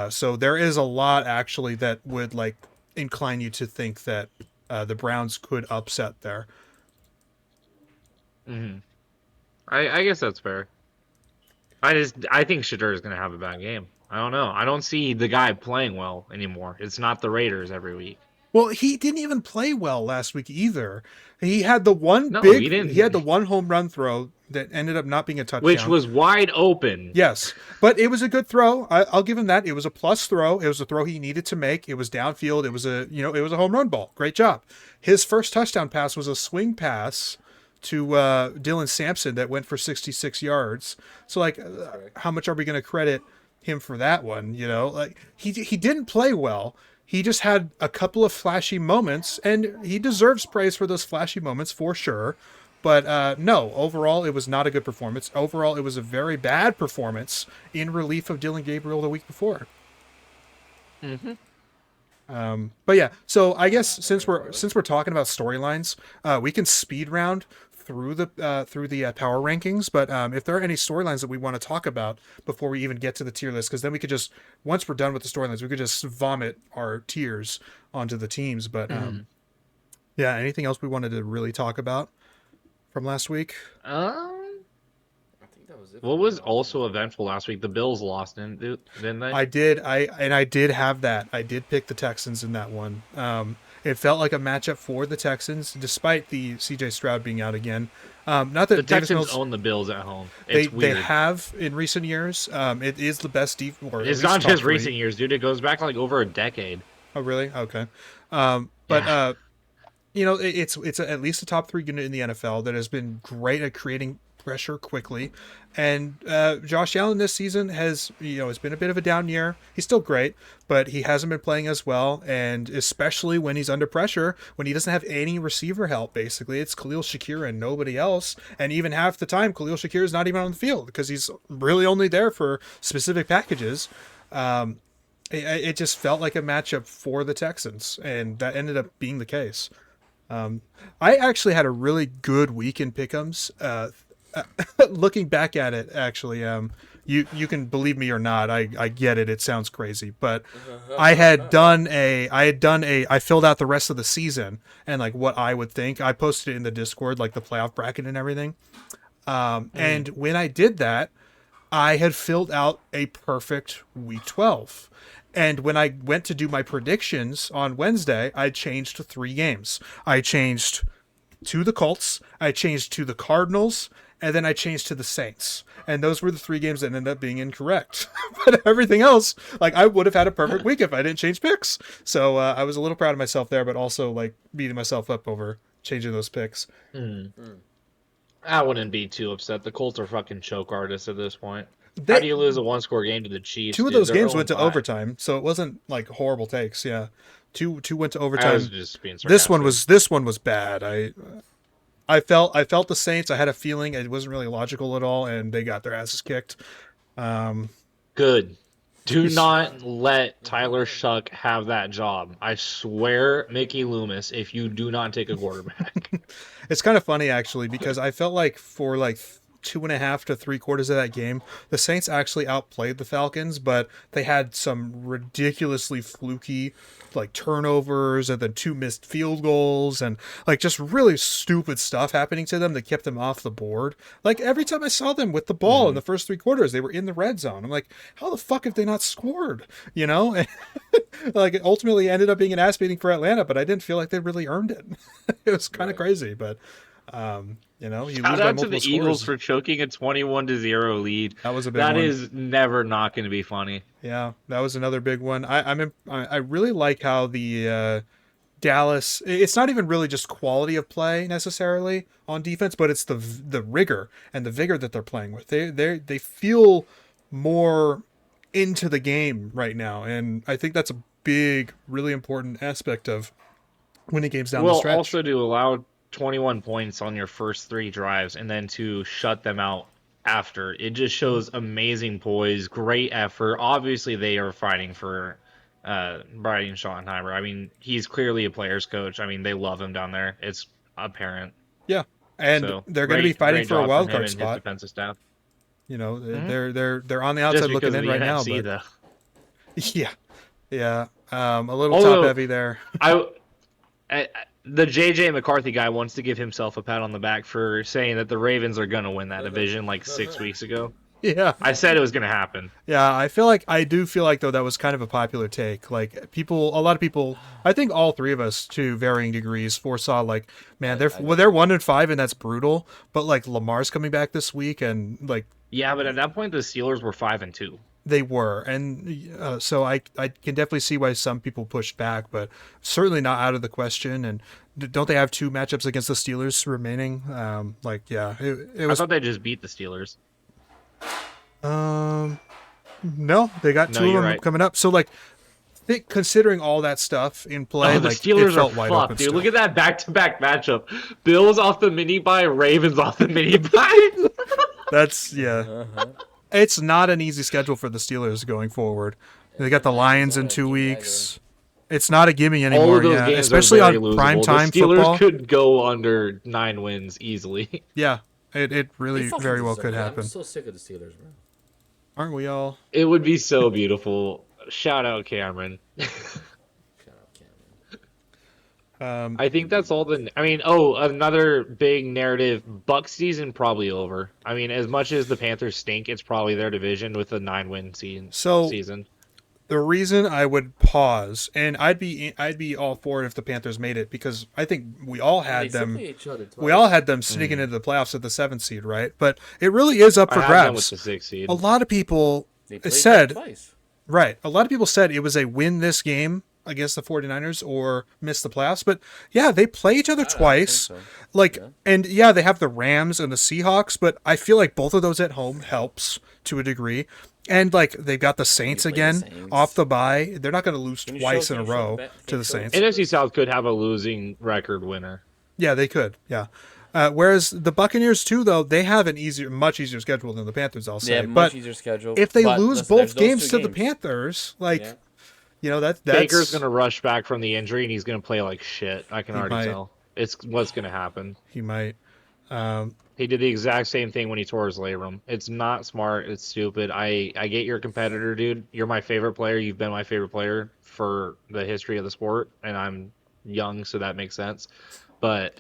So there is a lot actually that would like incline you to think that the Browns could upset there. Mm-hmm. I guess that's fair. I think Shadur is going to have a bad game. I don't know. I don't see the guy playing well anymore. It's not the Raiders every week. Well, he didn't even play well last week either. He had the one he had the one home run throw that ended up not being a touchdown, which was wide open. Yes, but it was a good throw. I'll give him that. It was a plus throw. It was a throw he needed to make. It was downfield. It was a home run ball. Great job. His first touchdown pass was a swing pass to Dylan Sampson that went for 66 yards. So like, how much are we going to credit him for that one? Like he didn't play well. He just had a couple of flashy moments, and he deserves praise for those flashy moments for sure. But no, overall, it was not a good performance. Overall, it was a very bad performance in relief of Dylan Gabriel the week before. Mm-hmm. But yeah, so I guess since we're talking about storylines, we can speed round through the power rankings. But if there are any storylines that we want to talk about before we even get to the tier list, because then we could just, once we're done with the storylines, we could just vomit our tiers onto the teams. But yeah, anything else we wanted to really talk about from last week? I think that was it. What was also eventful last week? The Bills lost, didn't they? I did. I did have that. I did pick the Texans in that one. It felt like a matchup for the Texans, despite the CJ Stroud being out again. Not that the Davis Texans Mills, own the Bills at home. They Weird. have in recent years. It is the best defense. It's not just recent years, dude. It goes back like over a decade. Oh, really? Okay. But it's at least a top 3 unit in the NFL that has been great at creating pressure quickly. And Josh Allen this season has, it's been a bit of a down year. He's still great, but he hasn't been playing as well. And especially when he's under pressure, when he doesn't have any receiver help, basically, it's Khalil Shakir and nobody else. And even half the time, Khalil Shakir is not even on the field because he's really only there for specific packages. It just felt like a matchup for the Texans, and that ended up being the case. I actually had a really good week in pick'ems. Looking back at it, actually, you can believe me or not. I get it. It sounds crazy, but I filled out the rest of the season and like what I would think. I posted it in the Discord, like the playoff bracket and everything. And when I did that, I had filled out a perfect week 12. And when I went to do my predictions on Wednesday, I changed 3 games. I changed to the Colts, I changed to the Cardinals, and then I changed to the Saints. And those were the 3 games that ended up being incorrect. But everything else, like, I would have had a perfect week if I didn't change picks. So I was a little proud of myself there, but also like beating myself up over changing those picks. I wouldn't be too upset. The Colts are fucking choke artists at this point. How do you lose a 1-score game to the Chiefs? 2 of those games went to overtime, so it wasn't like horrible takes. Yeah, two went to overtime. I was just being sarcastic. This one was bad. I felt the Saints. I had a feeling it wasn't really logical at all, and they got their asses kicked. Good. Do not let Tyler Shuck have that job. I swear, Mickey Loomis, if you do not take a quarterback. It's kind of funny actually because I felt like for like 2.5 to 3/4 of that game, the Saints actually outplayed the Falcons, but they had some ridiculously fluky like turnovers and then 2 missed field goals and like just really stupid stuff happening to them that kept them off the board. Like every time I saw them with the ball in the first 3/4, they were in the red zone. I'm like, how the fuck have they not scored? You know? Like it ultimately ended up being an ass beating for Atlanta, but I didn't feel like they really earned it. It was kind of crazy, but you know, you Shout lose by out to the multiple Eagles scores. for choking a 21-0 lead. That was a big That one. is never not going to be funny. Yeah, that was another big one. I really like how the Dallas. It's not even really just quality of play necessarily on defense, but it's the rigor and the vigor that they're playing with. They feel more into the game right now, and I think that's a big, really important aspect of winning games down the Well, stretch. also to allow 21 points on your first 3 drives and then to shut them out after. It just shows amazing poise, great effort. Obviously, they are fighting for Brian Schottenheimer. I mean, he's clearly a player's coach. I mean, they love him down there. It's apparent. Yeah, and So, they're going to be fighting great for a job wild from him card and his spot. defensive staff. You know, they're on the outside Just looking because of in the right now, NFC, but though. yeah, a little Although, top heavy there. The JJ McCarthy guy wants to give himself a pat on the back for saying that the Ravens are going to win that division like 6 weeks ago. Yeah, I said it was going to happen. yeah. I do feel like though that was kind of a popular take. Like a lot of people, I think all three of us to varying degrees foresaw like, man, they're 1-5 and that's brutal. But like Lamar's coming back this week and like Yeah, but at that point the Steelers were 5-2. they were, and so I can definitely see why some people pushed back, but certainly not out of the question. And don't they have 2 matchups against the Steelers remaining? It I was. thought they just beat the Steelers. No, they got No, 2 of you're them right. coming up. So like, considering all that stuff in play, Oh, the like Steelers it felt are wide fucked, open. dude. Still. Look at that back-to-back matchup. Bills off the mini bye, Ravens off the mini bye. That's It's not an easy schedule for the Steelers going forward. They got the Lions in 2 weeks. It's not a gimme All anymore. of those Yeah, games especially are very on losable. primetime The Steelers football. could go under 9 wins easily. Yeah, it really They fucking very well deserve could it. happen. I'm so sick of the Steelers, bro. Aren't we all? It would be so beautiful. Shout out Cameron. Shut up, Cameron. I think that's all another big narrative. Buck season probably over. I mean, as much as the Panthers stink, it's probably their division with a 9-win season. The reason I would pause, and I'd be all for it if the Panthers made it, because I think we all had They them. simply each other twice. We all had them sneaking into the playoffs at the 7th seed, right? But it really is up for I had them grabs. with the 6th seed. A lot of people They played said, twice. right, a lot of people said it was a win this game against the 49ers or miss the playoffs. But yeah, they play each other twice. think so. Like, Yeah. and yeah, they have the Rams and the Seahawks, but I feel like both of those at home helps to a degree. And like they've got the Saints play the again Saints. off the bye. They're not going to lose Can you twice show- in a can you show row that- to can the you show- Saints. NFC South could have a losing record winner. Yeah, they could. Yeah. Whereas the Buccaneers too, though, they have an much easier schedule than the Panthers. I'll They say, have a but much easier schedule. if they but lose listen, there's both those games two to the Panthers, like Yeah. you know that's Baker's going to rush back from the injury and he's going to play like shit. I can He already might. tell. It's what's going to happen. he might. He did the exact same thing when he tore his labrum. It's not smart. It's stupid. I get you're a competitor, dude. You're my favorite player. You've been my favorite player for the history of the sport, and I'm young, so that makes sense. But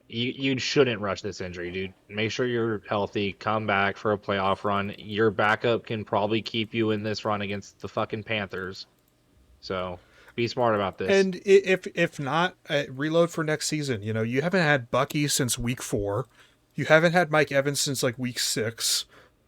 you shouldn't rush this injury, dude. Make sure you're healthy. Come back for a playoff run. Your backup can probably keep you in this run against the fucking Panthers. So be smart about this. And if not, reload for next season. You know, you haven't had Bucky since week 4. You haven't had Mike Evans since like week 6.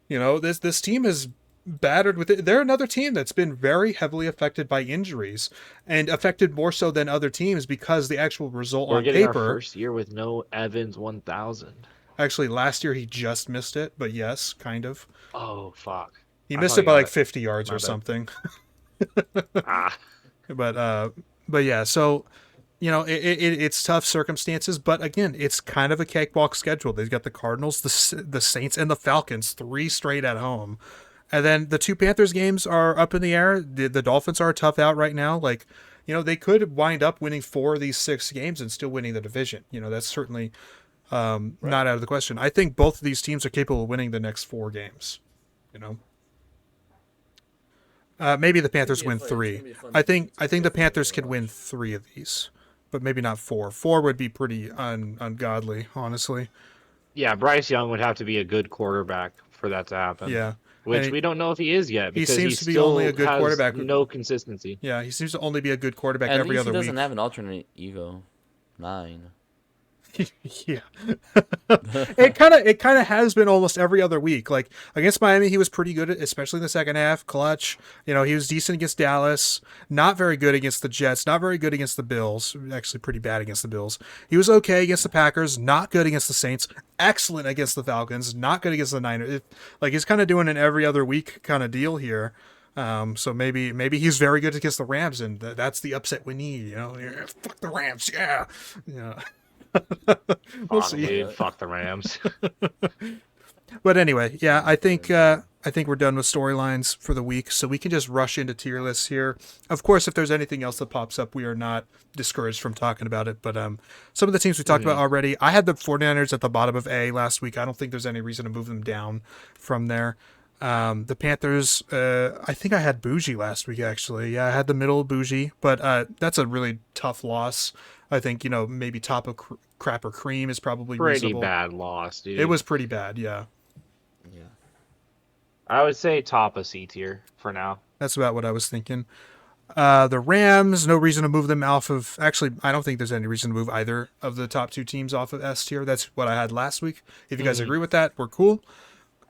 You know, this team is battered with it. They're another team that's been very heavily affected by injuries, and affected more so than other teams because the actual result We're on getting paper. our first year with no Evans 1000. Actually, last year he just missed it, but yes, kind of. Oh fuck. He I missed thought it by you like got 50 yards My or bad. something. Ah. But yeah, so you know it's tough circumstances, but again, it's kind of a cakewalk schedule. They've got the Cardinals, the Saints, and the Falcons, 3 straight at home, and then the 2 Panthers games are up in the air. The Dolphins are tough out right now. Like, you know, they could wind up winning 4 of these 6 games and still winning the division. You know, that's certainly Not out of the question. I think both of these teams are capable of winning the next 4 games. You know, maybe the Panthers win 3. I think the Panthers can win 3 of these, but maybe not 4. 4 would be pretty ungodly, honestly. Yeah, Bryce Young would have to be a good quarterback for that to happen. Yeah, Which we don't know if he is yet because he seems to be still only a good has quarterback. no consistency. Yeah, he seems to only be a good quarterback At every least other he doesn't week. have an alternate ego. 9. Yeah. it kind of has been almost every other week. Like against Miami he was pretty good, especially in the second half, clutch. You know, he was decent against Dallas, not very good against the Jets, not very good against the Bills, actually pretty bad against the Bills. He was okay against the Packers, not good against the Saints, excellent against the Falcons, not good against the Niners. Like he's kind of doing an every other week kind of deal here. So maybe he's very good against the Rams, and that's the upset we need, you know. Fuck the Rams, yeah. Yeah. We'll see. Dude, fuck the Rams. But anyway, yeah, I think we're done with storylines for the week, so we can just rush into tier lists here. Of course, if there's anything else that pops up, we are not discouraged from talking about it. But some of the teams we talked about already, I had the 49ers at the bottom of A last week. I don't think there's any reason to move them down from there. The Panthers, I think I had Bougie last week, actually. Yeah, I had the middle of Bougie, but that's a really tough loss. I think, you know, maybe top of crap or cream is probably Pretty reasonable. bad loss, dude. It was pretty bad, yeah. Yeah. I would say top of C tier for now. That's about what I was thinking. The Rams, no reason to move them off of... Actually, I don't think there's any reason to move either of the top 2 teams off of S tier. That's what I had last week. If you guys agree with that, we're cool.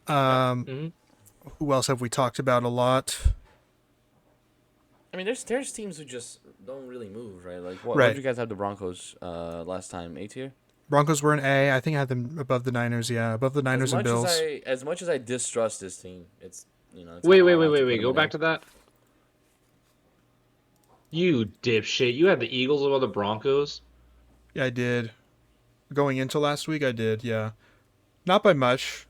Who else have we talked about a lot? I mean, there's teams who just don't really move, right? Like, what Right. did you guys have the Broncos last time? A tier? Broncos were an A. I think I had them above the Niners, yeah. Above the Niners and Bills. As much as I distrust this team, it's, you know... It's Wait. kinda hard not to put Go them back there. to that. You dipshit. You had the Eagles above the Broncos? Yeah, I did. Going into last week, I did, yeah. Not by much.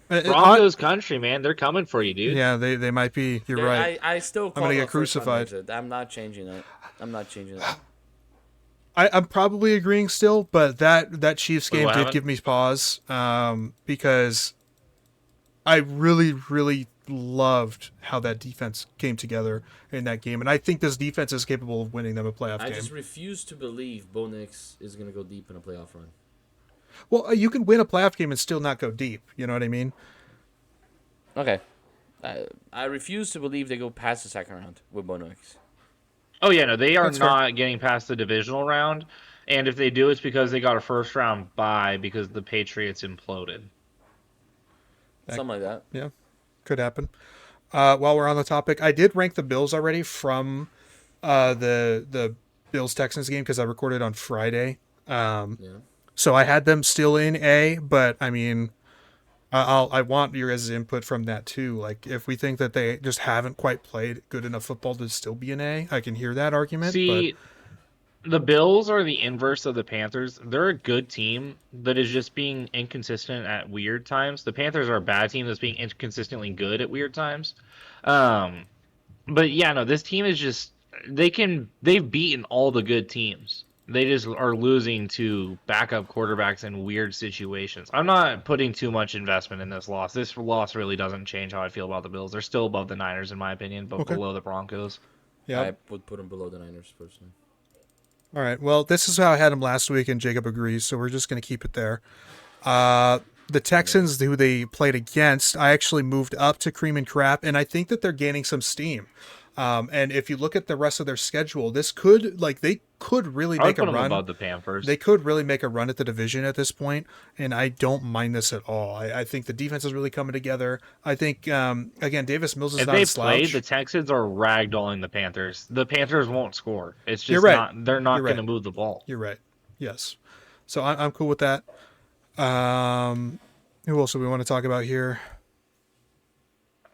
Broncos country, man. They're coming for you, dude. Yeah, they might be. You're right. I still call gonna them get a first-round crucified. exit. I'm not changing it. I'm probably agreeing still, but that Chiefs Wait, game what did happened? give me pause because I really, really loved how that defense came together in that game. And I think this defense is capable of winning them a playoff I game. just refuse to believe Bo Nix is going to go deep in a playoff run. Well, you can win a playoff game and still not go deep. You know what I mean? Okay. I refuse to believe they go past the second round with Bo Nix. Oh, yeah, no, they are That's fair. not getting past the divisional round. And if they do, it's because they got a first-round bye because the Patriots imploded. Something like that. Yeah, could happen. While we're on the topic, I did rank the Bills already from the Bills-Texans game because I recorded on Friday. Yeah. So I had them still in A, but I mean, I want your guys' input from that too. Like, if we think that they just haven't quite played good enough football to still be an A, I can hear that argument. See, the Bills are the inverse of the Panthers. They're a good team that is just being inconsistent at weird times. The Panthers are a bad team that's being inconsistently good at weird times. But yeah, no, this team is just they've beaten all the good teams. They just are losing to backup quarterbacks in weird situations. I'm not putting too much investment in this loss. This loss really doesn't change how I feel about the Bills. They're still above the Niners in my opinion, but below the Broncos. yeah. I would put them below the Niners personally. All right. Well, this is how I had them last week, and Jacob agrees, so we're just going to keep it there. The Texans, who they played against, I actually moved up to cream and crap, and I think that they're gaining some steam. And if you look at the rest of their schedule, they could really I would make a put them run. above the Panthers. They could really make a run at the division at this point, and I don't mind this at all. I think the defense is really coming together. I think, again, Davis Mills is if not they a slouch. play, the Texans are ragdolling the Panthers. The Panthers won't score. It's just You're right. they're not You're going to right. move the ball. You're right. Yes. So I'm cool with that. Who else do we want to talk about here?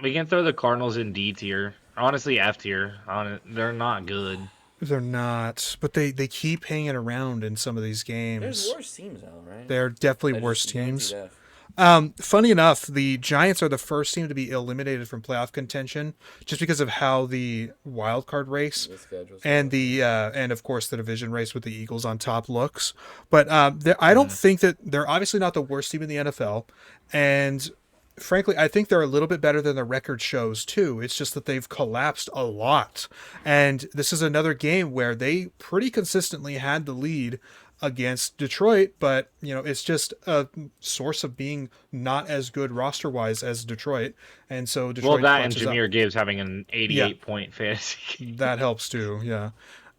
We can throw the Cardinals in D tier. Honestly, F tier. They're not good. They're not, but they keep hanging around in some of these games. There's worse teams, though, right? They're definitely I just worse teams. guarantee Funny enough, the Giants are the first team to be eliminated from playoff contention just because of how the wild card race The schedule's and and of course the division race with the Eagles on top looks. But I don't think that they're obviously not the worst team in the NFL, and frankly, I think they're a little bit better than the record shows too. It's just that they've collapsed a lot, and this is another game where they pretty consistently had the lead against Detroit, but it's just a source of being not as good roster wise as Detroit, and so Detroit. Well, that and clutches up. Jameer Gibbs having an 88-point fantasy. That helps too, yeah.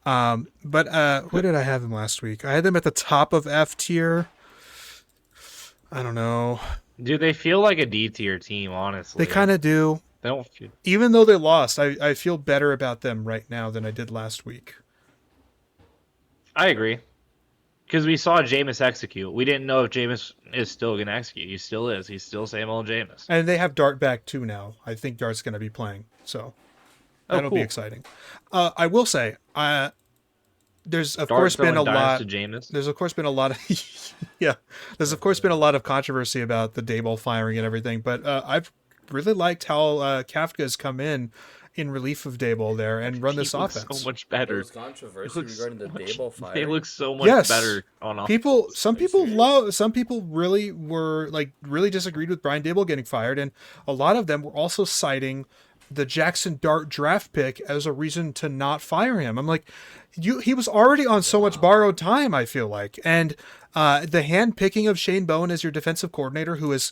But where did I have them last week? I had them at the top of F tier. I don't know. Dude, they feel like a D tier team, honestly. They kind of do. They don't feel... Even though they lost, I feel better about them right now than I did last week. I agree. Because we saw Jameis execute. We didn't know if Jameis is still going to execute. He still is. He's still same old Jameis. And they have Dart back too now. I think Dart's going to be playing. So that'll be exciting. I will say, there's of course been a lot. To Jameis. There's of course been a lot of yeah. There's of course been a lot of controversy about the Daboll firing and everything. But I've really liked how Kafka has come in relief of Daboll there and run this offense. So much better. There's controversy regarding the Daboll fire. They look so much better on offense. Some people really were really disagreed with Brian Daboll getting fired, and a lot of them were also citing the Jackson Dart draft pick as a reason to not fire him. I'm like, he was already on so much borrowed time, I feel like. And the hand picking of Shane Bowen as your defensive coordinator, who has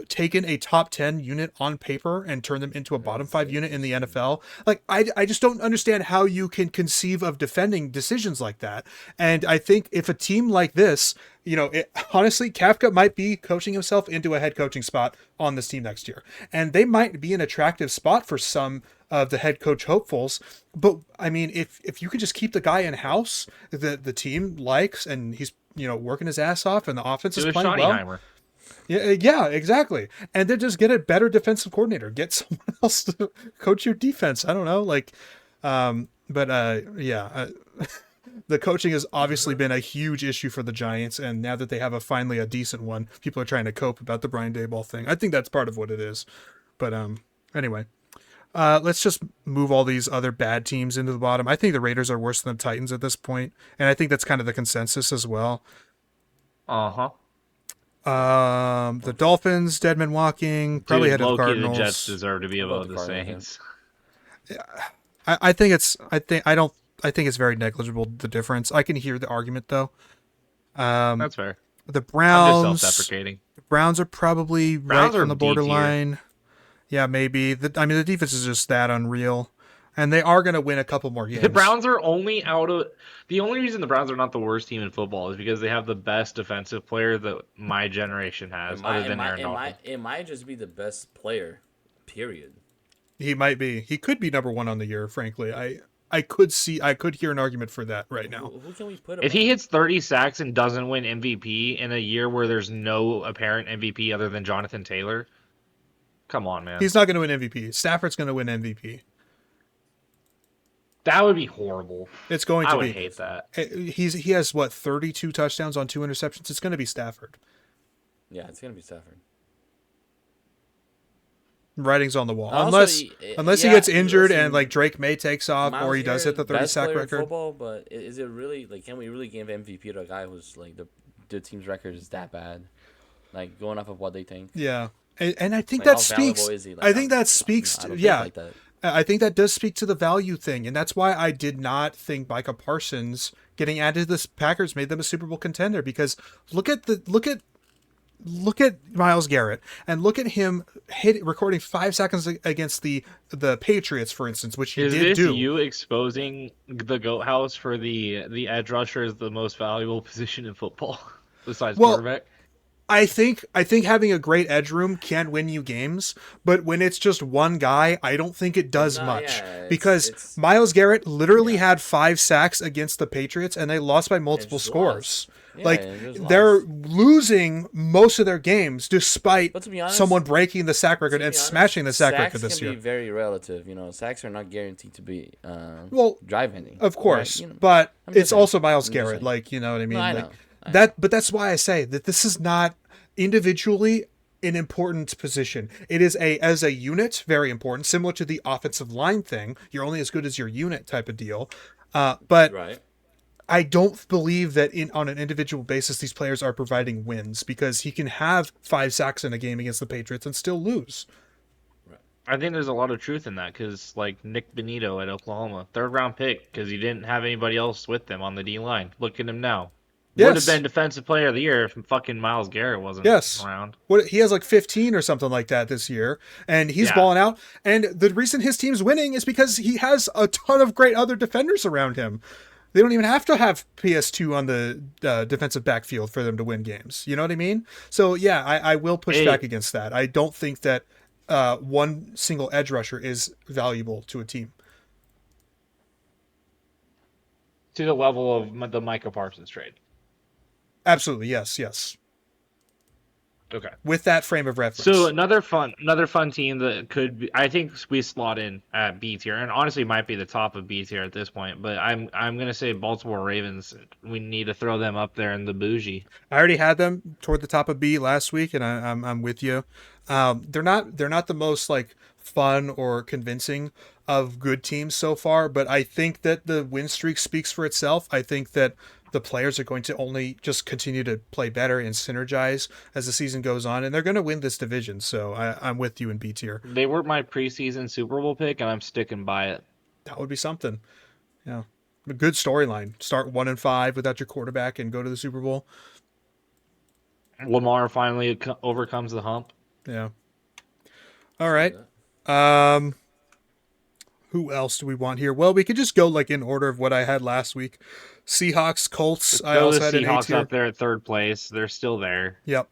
taken a top 10 unit on paper and turned them into a bottom 5 unit in the NFL. I just don't understand how you can conceive of defending decisions like that. And I think if a team like this, honestly, Kafka might be coaching himself into a head coaching spot on this team next year. And they might be an attractive spot for some of the head coach hopefuls. But I mean, if you could just keep the guy in house that the team likes, and he's, working his ass off and the offense is playing well. Yeah, exactly. And then just get a better defensive coordinator. Get someone else to coach your defense. I don't know. The coaching has obviously been a huge issue for the Giants, and now that they have finally a decent one, people are trying to cope about the Brian Daboll thing. I think that's part of what it is. But anyway, let's just move all these other bad teams into the bottom. I think the Raiders are worse than the Titans at this point, and I think that's kind of the consensus as well. Uh-huh. The Dolphins, Deadman walking, probably ahead of the Cardinals. The Jets deserve to be above the Saints. I think it's very negligible, the difference. I can hear the argument though. That's fair. The Browns, I'm just self-deprecating. The Browns are probably Browns right are on the borderline. Yeah, maybe. The defense is just that unreal. And they are going to win a couple more games. The Browns are only the only reason the Browns are not the worst team in football is because they have the best defensive player that my generation has, other than Aaron Donald. It might just be the best player, period. He might be. He could be number one on the year, frankly. I could hear an argument for that right now. Who can we put? If he hits 30 sacks and doesn't win MVP in a year where there's no apparent MVP other than Jonathan Taylor, come on, man. He's not going to win MVP. Stafford's going to win MVP. That would be horrible. It's going to be. I would hate that. He has 32 touchdowns on 2 interceptions. It's going to be Stafford. Yeah, it's going to be Stafford. Writing's on the wall. Also, unless he gets injured and Drake May takes off, or he does hit the 30 sack record. Football, but is it really can we really give MVP to a guy who's the team's record is that bad? Going off of what they think. Yeah, and I think that speaks. I think that speaks. I think that does speak to the value thing, and that's why I did not think Micah Parsons getting added to the Packers made them a Super Bowl contender. Because look at Myles Garrett and look at him recording 5 seconds against the Patriots, for instance, which he did do. Is this you exposing the goat house for the edge rusher as the most valuable position in football besides quarterback? I think having a great edge room can win you games, but when it's just one guy, I don't think it does much. Because Myles Garrett literally had 5 sacks against the Patriots, and they lost by multiple scores. They're losing most of their games despite someone breaking the sack record and smashing the sack record this year. Sacks can be very relative. Sacks are not guaranteed to be drive-ending. Of course, but it's also Myles Garrett. You know what I mean? No, I know. But that's why I say that this is not individually an important position. It is as a unit very important, similar to the offensive line thing. You're only as good as your unit type of deal. But Right. I don't believe that on an individual basis these players are providing wins, because he can have 5 sacks in a game against the Patriots and still lose. I think there's a lot of truth in that because, like Nick Benito at Oklahoma, 3rd-round pick because he didn't have anybody else with him on the D line. Look at him now. Would have Yes. been Defensive Player of the Year if fucking Myles Garrett wasn't Yes. around. What, he has like 15 or something like that this year, and he's Yeah. balling out. And the reason his team's winning is because he has a ton of great other defenders around him. They don't even have to have PS2 on the defensive backfield for them to win games. You know what I mean? So yeah, I will push back against that. I don't think that one single edge rusher is valuable to a team. To the level of the Micah Parsons trade. Absolutely, yes. Okay. With that frame of reference. So another fun team that could be, I think we slot in at B tier, and honestly might be the top of B tier at this point. But I'm gonna say Baltimore Ravens. We need to throw them up there in the bougie. I already had them toward the top of B last week, and I'm with you. They're not the most like fun or convincing of good teams so far, but I think that the win streak speaks for itself. I think that the players are going to only just continue to play better and synergize as the season goes on, and they're going to win this division. So I'm with you in B tier. They were my preseason Super Bowl pick, and I'm sticking by it. That would be something. Yeah, a good storyline. Start 1-5 without your quarterback and go to the Super Bowl. Lamar finally overcomes the hump. Yeah. All right. Who else do we want here? Well, we could just go like in order of what I had last week. Seahawks, Colts. I Throw also the had an A Seahawks tier. up there at 3rd place. They're still there. Yep,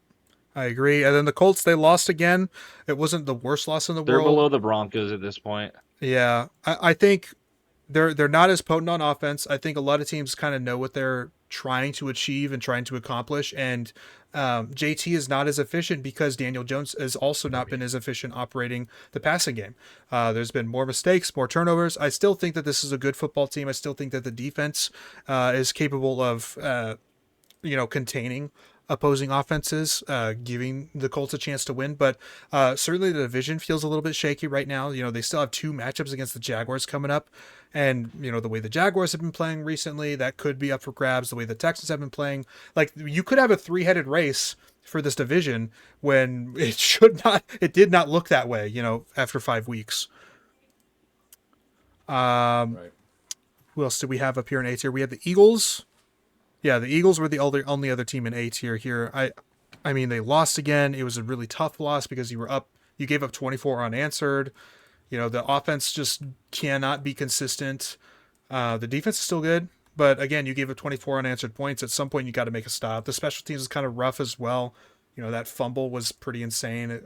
I agree. And then the Colts, they lost again. It wasn't the worst loss in the They're world. below the Broncos at this point. Yeah, I think they're not as potent on offense. I think a lot of teams kind of know what they're trying to achieve and trying to accomplish, and JT is not as efficient because Daniel Jones has also not been as efficient operating the passing game. There's been more mistakes, more turnovers. I still think that this is a good football team. I still think that the defense is capable of containing opposing offenses, giving the Colts a chance to win. But certainly the division feels a little bit shaky right now. They still have 2 matchups against the Jaguars coming up. And, the way the Jaguars have been playing recently, that could be up for grabs. The way the Texans have been playing, like, you could have a 3-headed race for this division when it did not look that way, after 5 weeks. Right. Who else did we have up here in A tier? We had the Eagles. Yeah, the Eagles were the only other team in A tier here. I mean, they lost again. It was a really tough loss because you gave up 24 unanswered. The offense just cannot be consistent. The defense is still good, but again, you gave up 24 unanswered points. At some point, you got to make a stop. The special teams is kind of rough as well. That fumble was pretty insane.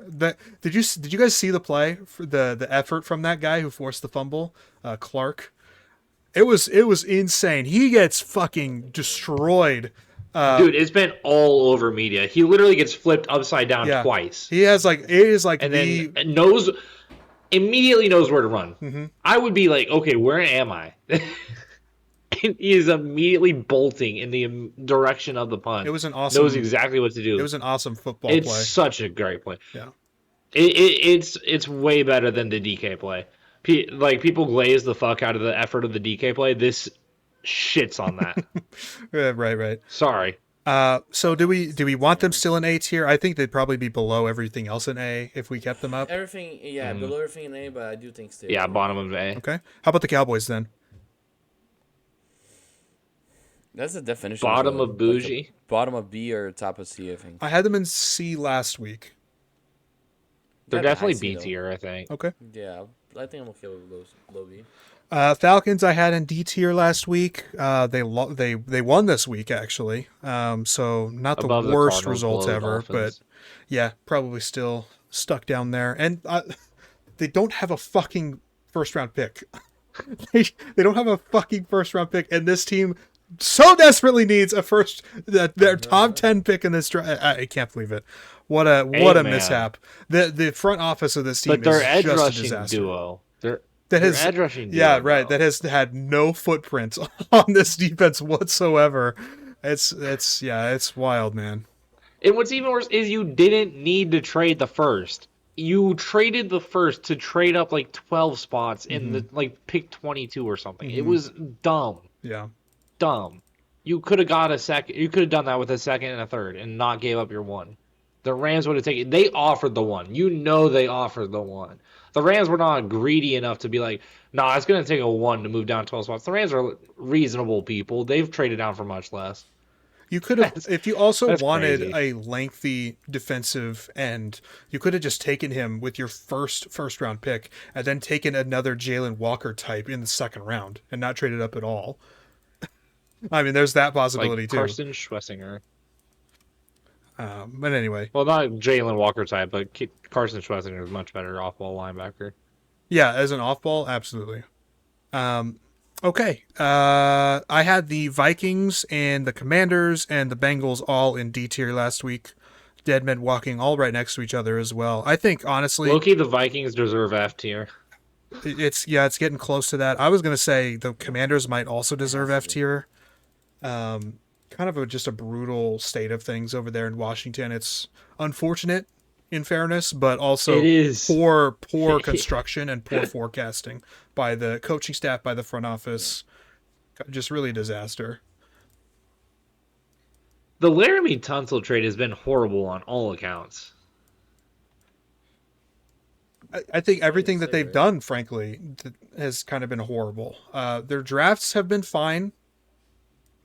Did you guys see the play for the effort from that guy who forced the fumble, Clark? It was insane. He gets fucking destroyed. Dude, it's been all over media. He literally gets flipped upside down twice. He has Then immediately knows where to run. Mm-hmm. I would be like, okay, where am I? And he is immediately bolting in the direction of the punt. It was an awesome. Knows exactly what to do. It was an awesome football it's play. such a great play. Yeah. It's way better than the DK play. People glaze the fuck out of the effort of the DK play. This shits on that. Right. Sorry. So do we want them still in A tier? I think they'd probably be below everything else in A if we kept them up. Everything, yeah, below everything in A, but I do think still. Yeah, bottom of A. Okay. How about the Cowboys then? That's the definition. Bottom of bougie. Bottom of B or top of C, I think. I had them in C last week. They're Gotta definitely high C, B though. tier, I think. Okay. Yeah, I think I'm okay with low B. Falcons I had in D tier last week. They won this week actually. So not Above the the worst Cardinals, result below the ever, Dolphins. but yeah, probably still stuck down there. And they don't have a fucking first round pick. they don't have a fucking first round pick, and this team so desperately needs their top 10 pick in this draft. I can't believe it. What a man. mishap. The front office of this team But their is edge just a rushing disaster. duo. Their has edge rushing duo. Yeah, right. though. That has had no footprint on this defense whatsoever. It's wild, man. And what's even worse is you didn't need to trade the first. You traded the first to trade up like 12 spots in the like pick 22 or something. It was dumb. Yeah. Dumb. You could have got a second. You could have done that with a second and a third and not gave up your one. The Rams would have taken. They offered the one. You know they offered the one. The Rams were not greedy enough to be like, nah, it's going to take a one to move down 12 spots. The Rams are reasonable people. They've traded down for much less. You could have, if you also that's wanted crazy. a lengthy defensive end, you could have just taken him with your first round pick and then taken another Jalen Walker type in the second round and not traded up at all. I mean, there's that possibility Like too. Carson Schwessinger. But anyway, Well, not Jalen Walker type, but Carson Schwessinger is much better off-ball linebacker. yeah, as an off ball, absolutely. Okay. I had the Vikings and the Commanders and the Bengals all in D tier last week. Dead men walking all right next to each other as well. I think honestly, Loki, the Vikings deserve F tier. it's getting close to that. I was gonna say the Commanders might also deserve F tier. Kind of just a brutal state of things over there in Washington. It's unfortunate, in fairness, but also It is. poor construction and poor forecasting by the coaching staff, by the front office. Just really a disaster. The Laramie Tunsil trade has been horrible on all accounts. I think everything that they've done, frankly, has kind of been horrible. Their drafts have been fine,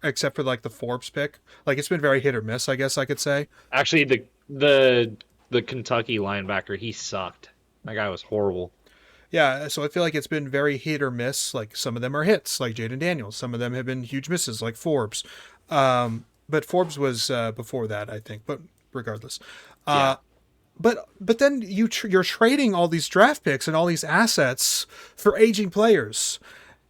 except for like the Forbes pick. Like it's been very hit or miss, I guess I could say. Actually, the Kentucky linebacker, he sucked. That guy was horrible. Yeah, so I feel like it's been very hit or miss. Like some of them are hits, like Jaden Daniels. Some of them have been huge misses, like Forbes. But Forbes was before that, I think. But regardless, Yeah. but then you're trading all these draft picks and all these assets for aging players.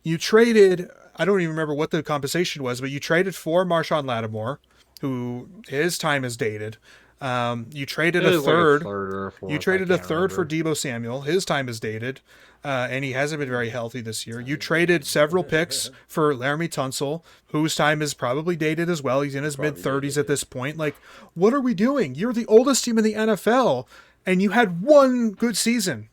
You traded. I don't even remember what the compensation was, but you traded for Marshawn Lattimore, who his time is dated. You traded It a was like third. third or a fourth, You traded I a can't third for remember. Deebo Samuel. His time is dated, and he hasn't been very healthy this year. You traded several picks for Laramie Tunsil, whose time is probably dated as well. He's in his mid-30s at this point. Like, what are we doing? You're the oldest team in the NFL, and you had one good season.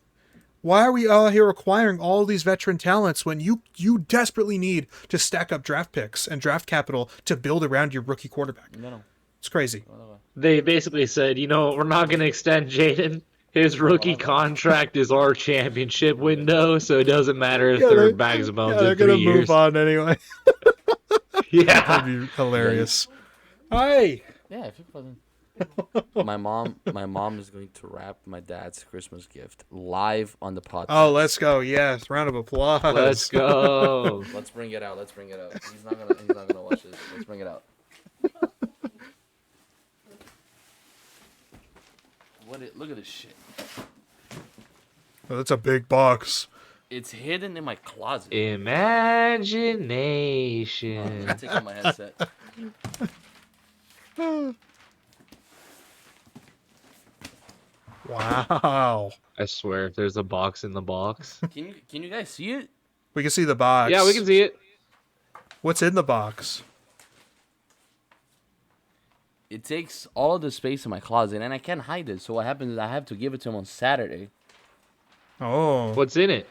Why are we out here acquiring all these veteran talents when you desperately need to stack up draft picks and draft capital to build around your rookie quarterback? No. It's crazy. They basically said, we're not going to extend Jaden. His rookie contract is our championship window, so it doesn't matter if they're bags of bones they're in 3 gonna years. move on anyway. Yeah. That'd be hilarious. Hi. Yeah, if you my mom is going to wrap my dad's Christmas gift live on the podcast. Oh, let's go. Yes. Round of applause. Let's go. Let's bring it out. He's not gonna watch this. Let's bring it out. Look at this shit. Oh, that's a big box. It's hidden in my closet. Imagination. I'm taking my headset. Wow. I swear, there's a box in the box. Can you guys see it? We can see the box. Yeah, we can see it. What's in the box? It takes all of the space in my closet, and I can't hide it. So what happens is I have to give it to him on Saturday. Oh. What's in it?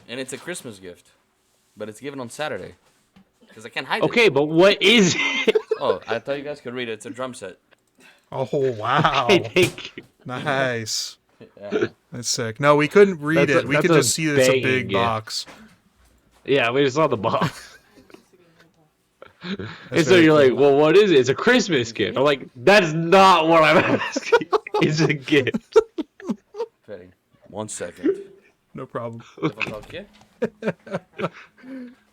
And it's a Christmas gift, but it's given on Saturday because I can't hide it. Okay, but what is it? Oh, I thought you guys could read it. It's a drum set. Oh, wow. I think Nice. Yeah. That's sick. No, we couldn't read That's it. We that's could a just see that it's a banging big gift. box. Yeah, we just saw the box. And so very you're like, cool. well, what is it? It's a Christmas gift. I'm like, that's not what I'm asking. It's a gift. Ready. 1 second. No problem. Okay.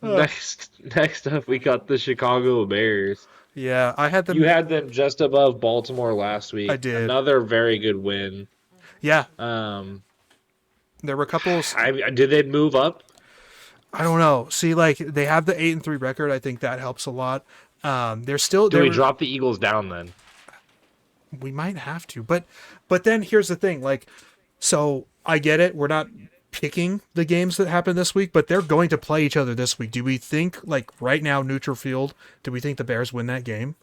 Next up, we got the Chicago Bears. Yeah, I had them. You had them just above Baltimore last week. I did. Another very good win. Yeah, Um, there were a couple. did they move up? I don't know. See, like they have the 8-3 record. I think that helps a lot. They're still. Do we they're- drop the Eagles down then? We might have to, but then here's the thing. Like, so I get it. We're not picking the games that happen this week, but they're going to play each other this week. Do we think, like right now, neutral field? Do we think the Bears win that game?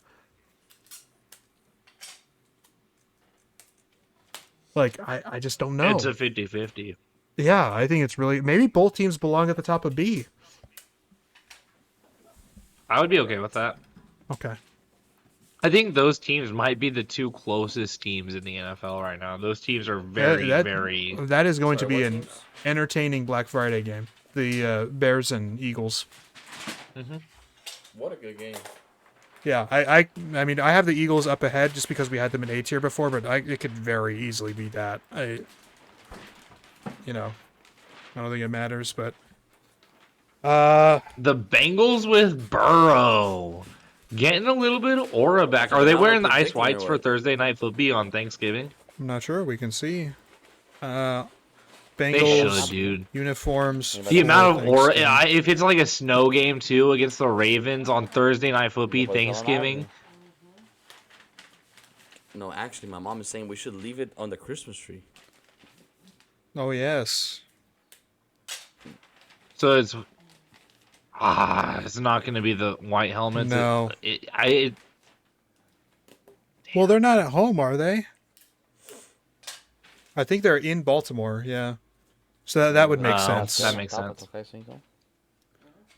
Like, I just don't know. It's a 50-50. Yeah, I think it's really maybe both teams belong at the top of B. I would be okay with that. Okay. I think those teams might be the two closest teams in the NFL right now. Those teams are very, that, very. That is going to Sorry, be what an teams? entertaining Black Friday game. The Bears and Eagles. What a good game. Yeah, I mean, I have the Eagles up ahead just because we had them in A tier before, but it could very easily be that. I don't think it matters, but The Bengals with Burrow. Getting a little bit of aura back. Are they Now wearing the they're ice predicting or whites for what? Thursday Night Football on Thanksgiving? I'm not sure. We can see. They Bengals should, dude. uniforms. The The for amount of aura. Thanksgiving. If it's like a snow game too against the Ravens on Thursday Night Football, Thanksgiving. No, actually, my mom is saying we should leave it on the Christmas tree. Oh yes. So it's not going to be the white helmets. No. It Well, they're not at home, are they? I think they're in Baltimore. Yeah. So that would make sense. That makes sense.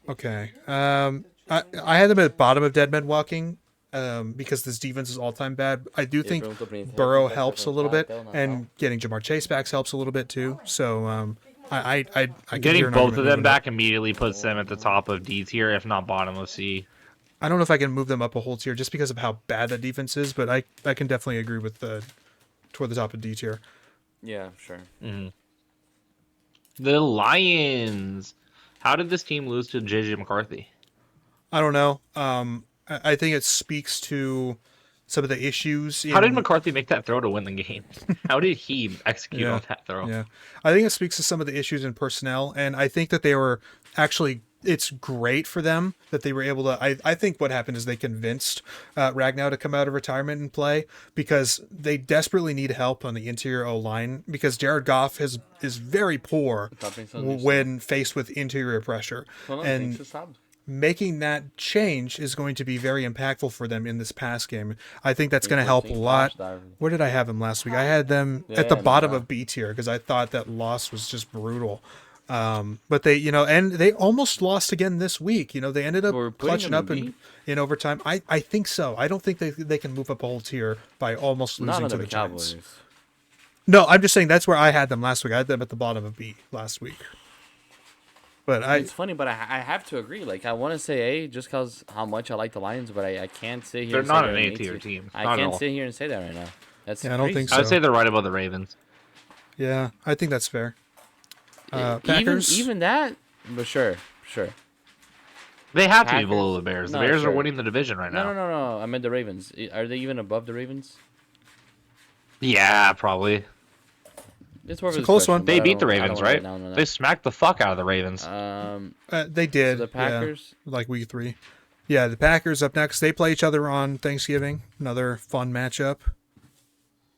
Okay. I had them at the bottom of Dead Men Walking because this defense is all-time bad. I do think Burrow helps a little bit, and getting Jamar Chase back helps a little bit too. So I can Getting hear an both argument of them moving back up. immediately puts them at the top of D tier, if not bottom of C. I don't know if I can move them up a whole tier just because of how bad that defense is, but I can definitely agree with toward the top of D tier. Yeah, sure. The Lions. How did this team lose to JJ McCarthy? I don't know. I think it speaks to some of the issues. How did McCarthy make that throw to win the game? How did he execute on that throw? Yeah. I think it speaks to some of the issues in personnel, and I think that they were actually. It's great for them that they were able to. I think what happened is they convinced Ragnow to come out of retirement and play because they desperately need help on the interior O line because Jared Goff is very poor when faced with interior pressure, and making that change is going to be very impactful for them in this pass game. I think that's going to help a lot. Where did I have them last week? I had them at the bottom of B tier because I thought that loss was just brutal. But they, and they almost lost again this week. They ended up clutching up in overtime. I think so. I don't think they can move up a whole tier by almost losing to the Giants. No, I'm just saying that's where I had them last week. I had them at the bottom of B last week. But it's funny, but I have to agree. Like, I want to say A just because how much I like the Lions, but I can't sit here. They're and not say an they're A tier team. I can't sit here and say that right now. That's I don't crazy. think so. I would say they're right above the Ravens. Yeah, I think that's fair. Packers, Even that, but sure. They have to be Packers? below the Bears. The No, Bears sure. are winning the division right now. No. I meant the Ravens. Are they even above the Ravens? Yeah, probably. It's more of a close one. They beat the Ravens, right? They smacked the fuck out of the Ravens. they did. So the Packers? yeah, like week 3. Yeah, the Packers up next. They play each other on Thanksgiving. Another fun matchup.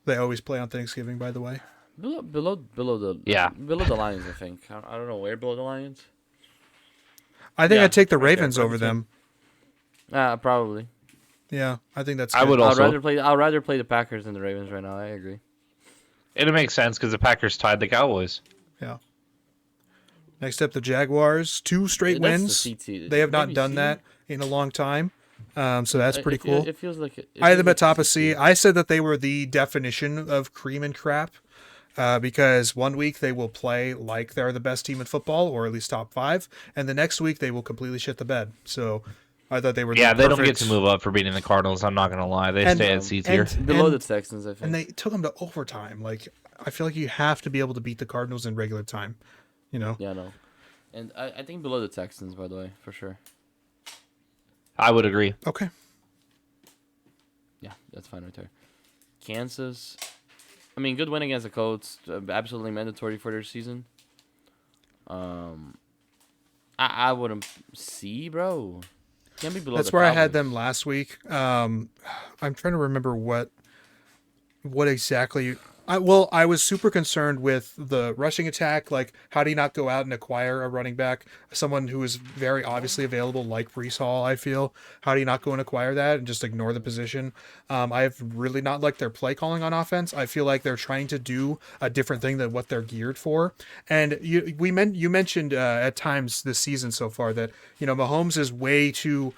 They always play on Thanksgiving, by the way. Below the Lions, I think. I don't know where below the Lions. I think Yeah, I'd take the right there, Ravens right over them. Probably. Yeah, I think that's. I good. would also. I'd rather play the Packers than the Ravens right now. I agree. It makes sense because the Packers tied the Cowboys. Yeah. Next up, the Jaguars. 2 straight That's wins. the CT. They have not Maybe done C? that in a long time. So that's pretty cool. It feels like I had them at top of C. I said that they were the definition of cream and crap because one week they will play like they're the best team in football, or at least top 5, and the next week they will completely shit the bed. So I thought they were. Yeah, the they don't get perfect- to move up for beating the Cardinals. I'm not gonna lie. They stay at C tier. below the Texans, I think. And they took them to overtime. Like, I feel like you have to be able to beat the Cardinals in regular time. Yeah, no. And I think below the Texans, by the way, for sure. I would agree. Okay. Yeah, that's fine right there. Kansas. I mean, good win against the Colts. Absolutely mandatory for their season. I wouldn't see, bro. Can't be below. That's the where I had Cowboys. them last week. I'm trying to remember what exactly I was super concerned with the rushing attack. Like, how do you not go out and acquire a running back, someone who is very obviously available, like Brees Hall? I feel. How do you not go and acquire that and just ignore the position? I've really not liked their play calling on offense. I feel like they're trying to do a different thing than what they're geared for. And you mentioned at times this season so far that Mahomes is way too.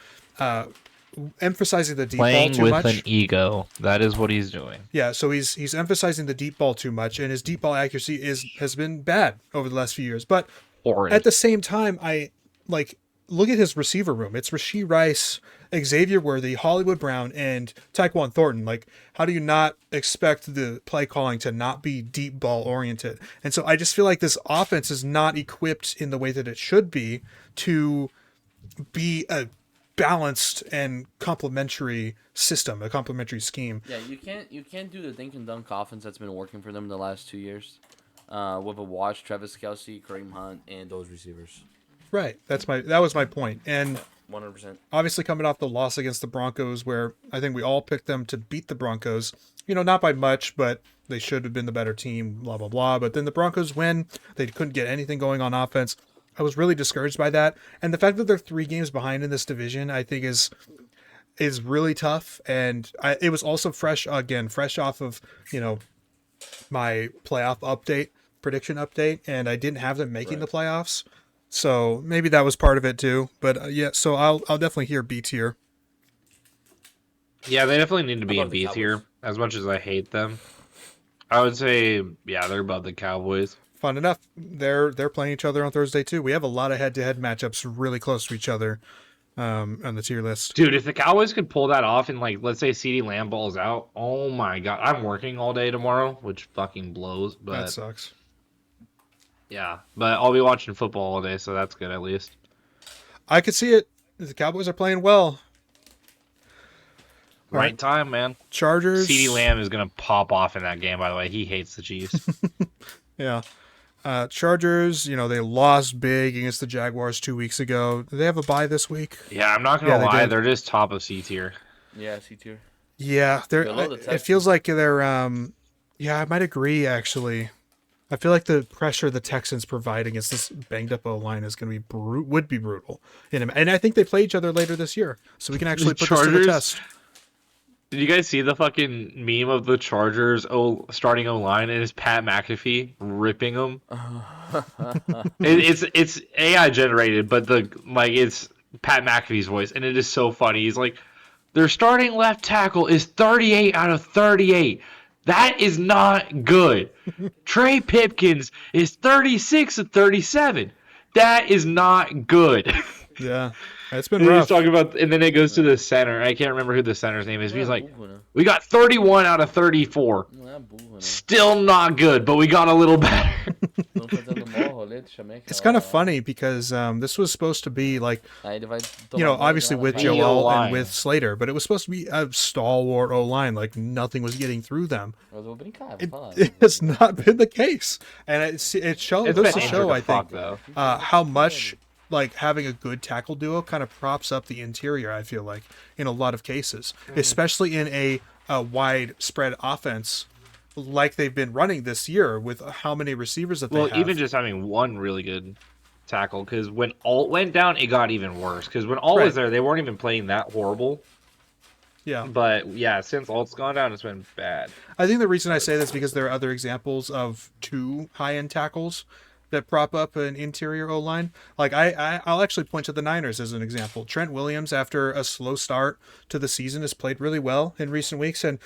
Emphasizing the deep ball Playing too with much. an ego. That is what he's doing. Yeah, so he's emphasizing the deep ball too much, and his deep ball accuracy has been bad over the last few years. But Horrid. at the same time, I look at his receiver room. It's Rashee Rice, Xavier Worthy, Hollywood Brown, and Tyquan Thornton. Like, how do you not expect the play calling to not be deep ball oriented? And so I just feel like this offense is not equipped in the way that it should be to be a balanced and complementary system, a complementary scheme. Yeah, you can't do the dink and dunk offense that's been working for them in the last 2 years. With a Wash, Travis Kelce, Kareem Hunt, and those receivers. Right. That was my point. And 100%. obviously coming off the loss against the Broncos, where I think we all picked them to beat the Broncos, not by much, but they should have been the better team, blah, blah, blah. But then the Broncos win. They couldn't get anything going on offense. I was really discouraged by that. And the fact that they're 3 games behind in this division, I think is really tough. And it was also fresh off of, my playoff prediction update. And I didn't have them making the playoffs. So maybe that was part of it too. But yeah, so I'll definitely hear B tier. Yeah, they definitely need to be Above in the B tier. Cowboys. As much as I hate them, I would say, yeah, they're above the Cowboys. Fun enough. They're playing each other on Thursday too. We have a lot of head-to-head matchups really close to each other on the tier list. Dude, if the Cowboys could pull that off and, let's say CeeDee Lamb balls out, oh my god. I'm working all day tomorrow, which fucking blows, but That sucks. yeah. But I'll be watching football all day, so that's good at least. I could see it. The Cowboys are playing well. All Right time, man. Chargers. CeeDee Lamb is going to pop off in that game, by the way. He hates the Chiefs. Yeah. Chargers, they lost big against the Jaguars 2 weeks ago. Do they have a bye this week? Yeah, I'm not going Yeah, to they lie. did. They're just top of C tier. Yeah, C tier. Yeah, Below the it Texans. feels like they're yeah, I might agree actually. I feel like the pressure the Texans provide against this banged up O-line is going to be would be brutal. And I think they play each other later this year, so we can actually put this to the Chargers? test. Did you guys see the fucking meme of the Chargers starting O-line and it's Pat McAfee ripping them? It's AI generated, but it's Pat McAfee's voice, and it is so funny. He's like, their starting left tackle is 38 out of 38. That is not good. Trey Pipkins is 36 of 37. That is not good. Yeah, it's been And he's rough. talking about, and then it goes to the center. I can't remember who the center's name is. But he's like, we got 31 out of 34. Still not good, but we got a little better. It's kind of funny because this was supposed to be like, obviously with The Joel O-line. and with Slater, but it was supposed to be a stalwart O-line. Like nothing was getting through them. It has not been the case, and it It's goes been to injured show, to I fuck, think, though. how much having a good tackle duo kind of props up the interior. I feel like in a lot of cases, especially in a widespread offense like they've been running this year with how many receivers that they have. Even just having one really good tackle, because when Alt went down, it got even worse. Because when Alt was there, they weren't even playing that horrible. Yeah. But yeah, since Alt's gone down, it's been bad. I think the reason I say this is because there are other examples of 2 high-end tackles that prop up an interior O-line. Like I'll actually point to the Niners as an example. Trent Williams, after a slow start to the season, has played really well in recent weeks. And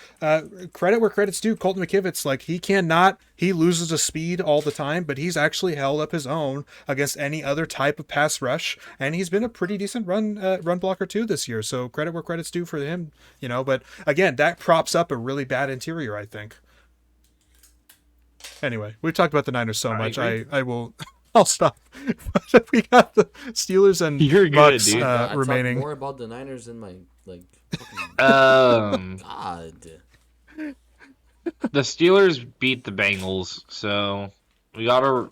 credit where credit's due. Colton McKivitz, he loses the speed all the time, but he's actually held up his own against any other type of pass rush. And he's been a pretty decent run blocker too this year. So credit where credit's due for him, But again, that props up a really bad interior, I think. Anyway, we've talked about the Niners so much. I will. I'll stop. We got the Steelers and You're good, Bucks dude. I remaining. talk more about the Niners than my God. The Steelers beat the Bengals, so we gotta.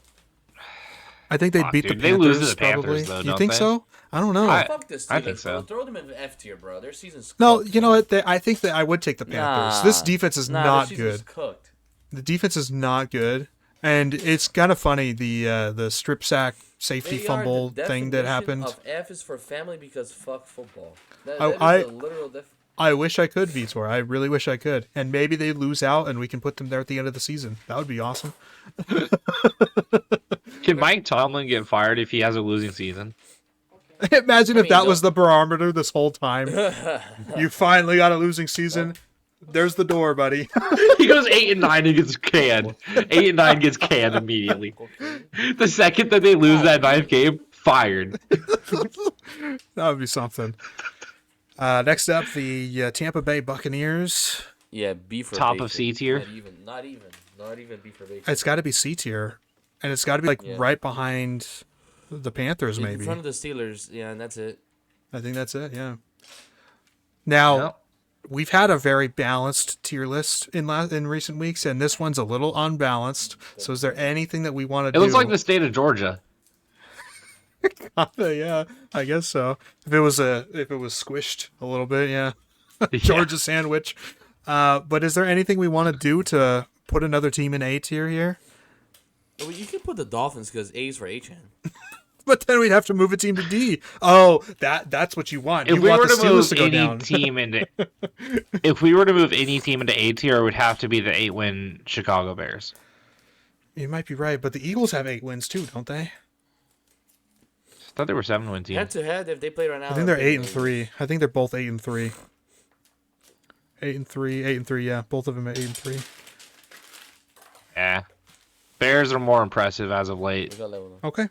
I think they'd beat dude, the they Panthers. lose to the Panthers, probably. though, You don't think they? so? I don't know. Fuck the Steelers, I think so. bro. Throw them in F tier, bro. Their season's cooked. No, you know what? I think that I would take the Panthers. This defense is their not season's good. Cooked. The defense is not good, and it's kind of funny the strip sack safety They are fumble the thing that definition happened. Of F is for family because fuck football. That I- is the literal I wish I could, Vitor. I really wish I could. And maybe they lose out and we can put them there at the end of the season. That would be awesome. Can Mike Tomlin get fired if he has a losing season? Imagine I if mean, that no- was the barometer this whole time. You finally got a losing season. There's the door, buddy. He goes 8-9 and gets canned. 8-9 gets canned immediately. The second that they lose that ninth game, fired. That would be something. Next up, the Tampa Bay Buccaneers. Yeah, B for Top bacon. of C tier? Not even B for bacon. It's got to be C tier. And it's got to be like Yeah. right behind the Panthers, In maybe. front of the Steelers, yeah, and that's it. I think that's it, yeah. Now, Yep. we've had a very balanced tier list in recent weeks, and this one's a little unbalanced. So is there anything that we want to It do? looks like the state of Georgia. Yeah, I guess so. If it was squished a little bit, yeah. Georgia sandwich. But is there anything we want to do to put another team in A tier here? Well, you can put the Dolphins because A's for HN. But then we'd have to move a team to D. Oh, that's what you want. If You we want were the to Steelers move to go any down. team into, if we were to move any team into A tier, it would have to be the 8-win Chicago Bears. You might be right, but the Eagles have 8 wins too, don't they? I thought they were 7-win team. Head to head, if they play right now, I think they're 8-3. I think they're both 8-3. 8-3. Yeah, both of them are 8-3. Yeah, Bears are more impressive as of late. Okay.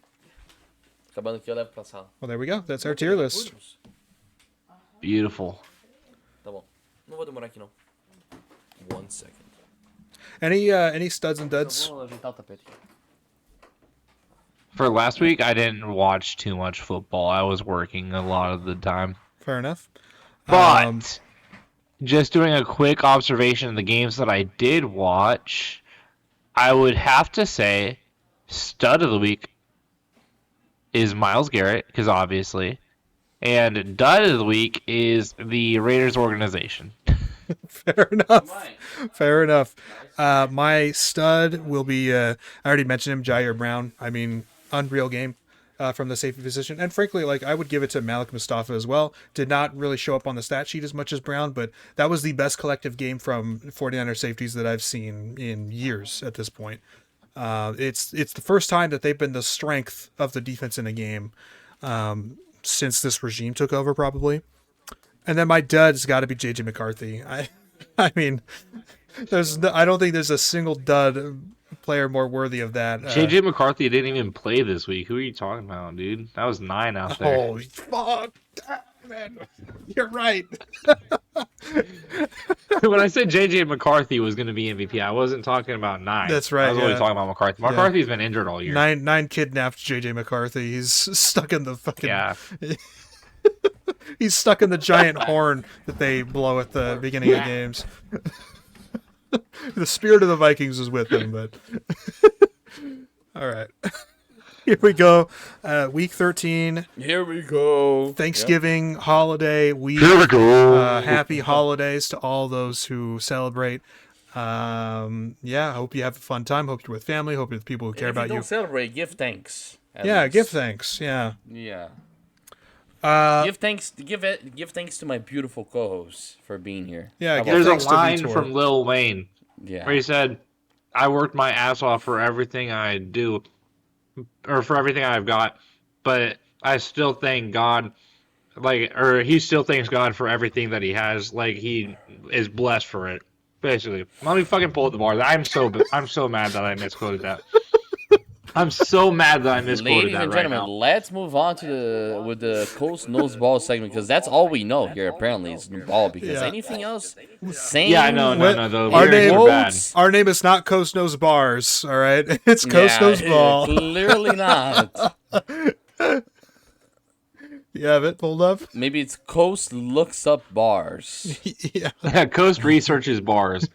Acabando aqui, eu levo pra sala. Well, there we go. That's our tier list. Beautiful. Tá bom. Não vou demorar aqui, não. 1 second. Any studs and duds? Vou ajeitar o tapete. For last week, I didn't watch too much football. I was working a lot of the time. Fair enough. But just doing a quick observation of the games that I did watch, I would have to say stud of the week is Myles Garrett, because obviously, and dud of the week is the Raiders organization. Fair enough. Fair enough. My stud will be, I already mentioned him, Jair Brown. I mean, unreal game from the safety position. And frankly, like, I would give it to Malik Mustafa as well. Did not really show up on the stat sheet as much as Brown, but that was the best collective game from 49er safeties that I've seen in years at this point. It's the first time that they've been the strength of the defense in a game since this regime took over, probably. And then my dud's got to be JJ McCarthy. I mean, I don't think there's a single dud player more worthy of that. JJ McCarthy didn't even play this week. Who are you talking about, dude? That was 9 out there. Holy fuck, man! You're right. When I said JJ McCarthy was going to be MVP, I wasn't talking about 9. That's right, I was only yeah. talking about McCarthy. McCarthy's been injured all year. Nine kidnapped JJ McCarthy. He's stuck in the fucking. Yeah. He's stuck in the giant horn that they blow at the beginning of games. The spirit of the Vikings is with him, but all right. Here we go. Week 13. Here we go. Thanksgiving holiday week. Here we go. Happy holidays to all those who celebrate. Yeah, I hope you have a fun time. Hope you're with family. Hope you're with people who care If you about don't you. celebrate, give thanks. at Yeah, least. give thanks. Yeah. Yeah. Uh, Give thanks to my beautiful co-hosts for being here. Yeah, How give about There's a thanks to line Vitor. from Lil Wayne Yeah. where he said, I worked my ass off for everything I do, or for everything I've got, but I still thank God, or he still thanks God for everything that he has, like he is blessed for it, basically. Let me fucking pull up the bars. I'm so mad that I misquoted that. I'm so mad that I misquoted Ladies that and right gentlemen, now. let's move on to the Coast Knows Ball segment because that's all we know here. Apparently, is ball. Because Yeah. anything else, same. Yeah, no, the Our lyrics name- are bad. Our name is not Coast Knows Bars, all right? It's Coast Knows Ball. Clearly not. You have it pulled up? Maybe it's Coast looks up bars. Yeah. Coast researches bars.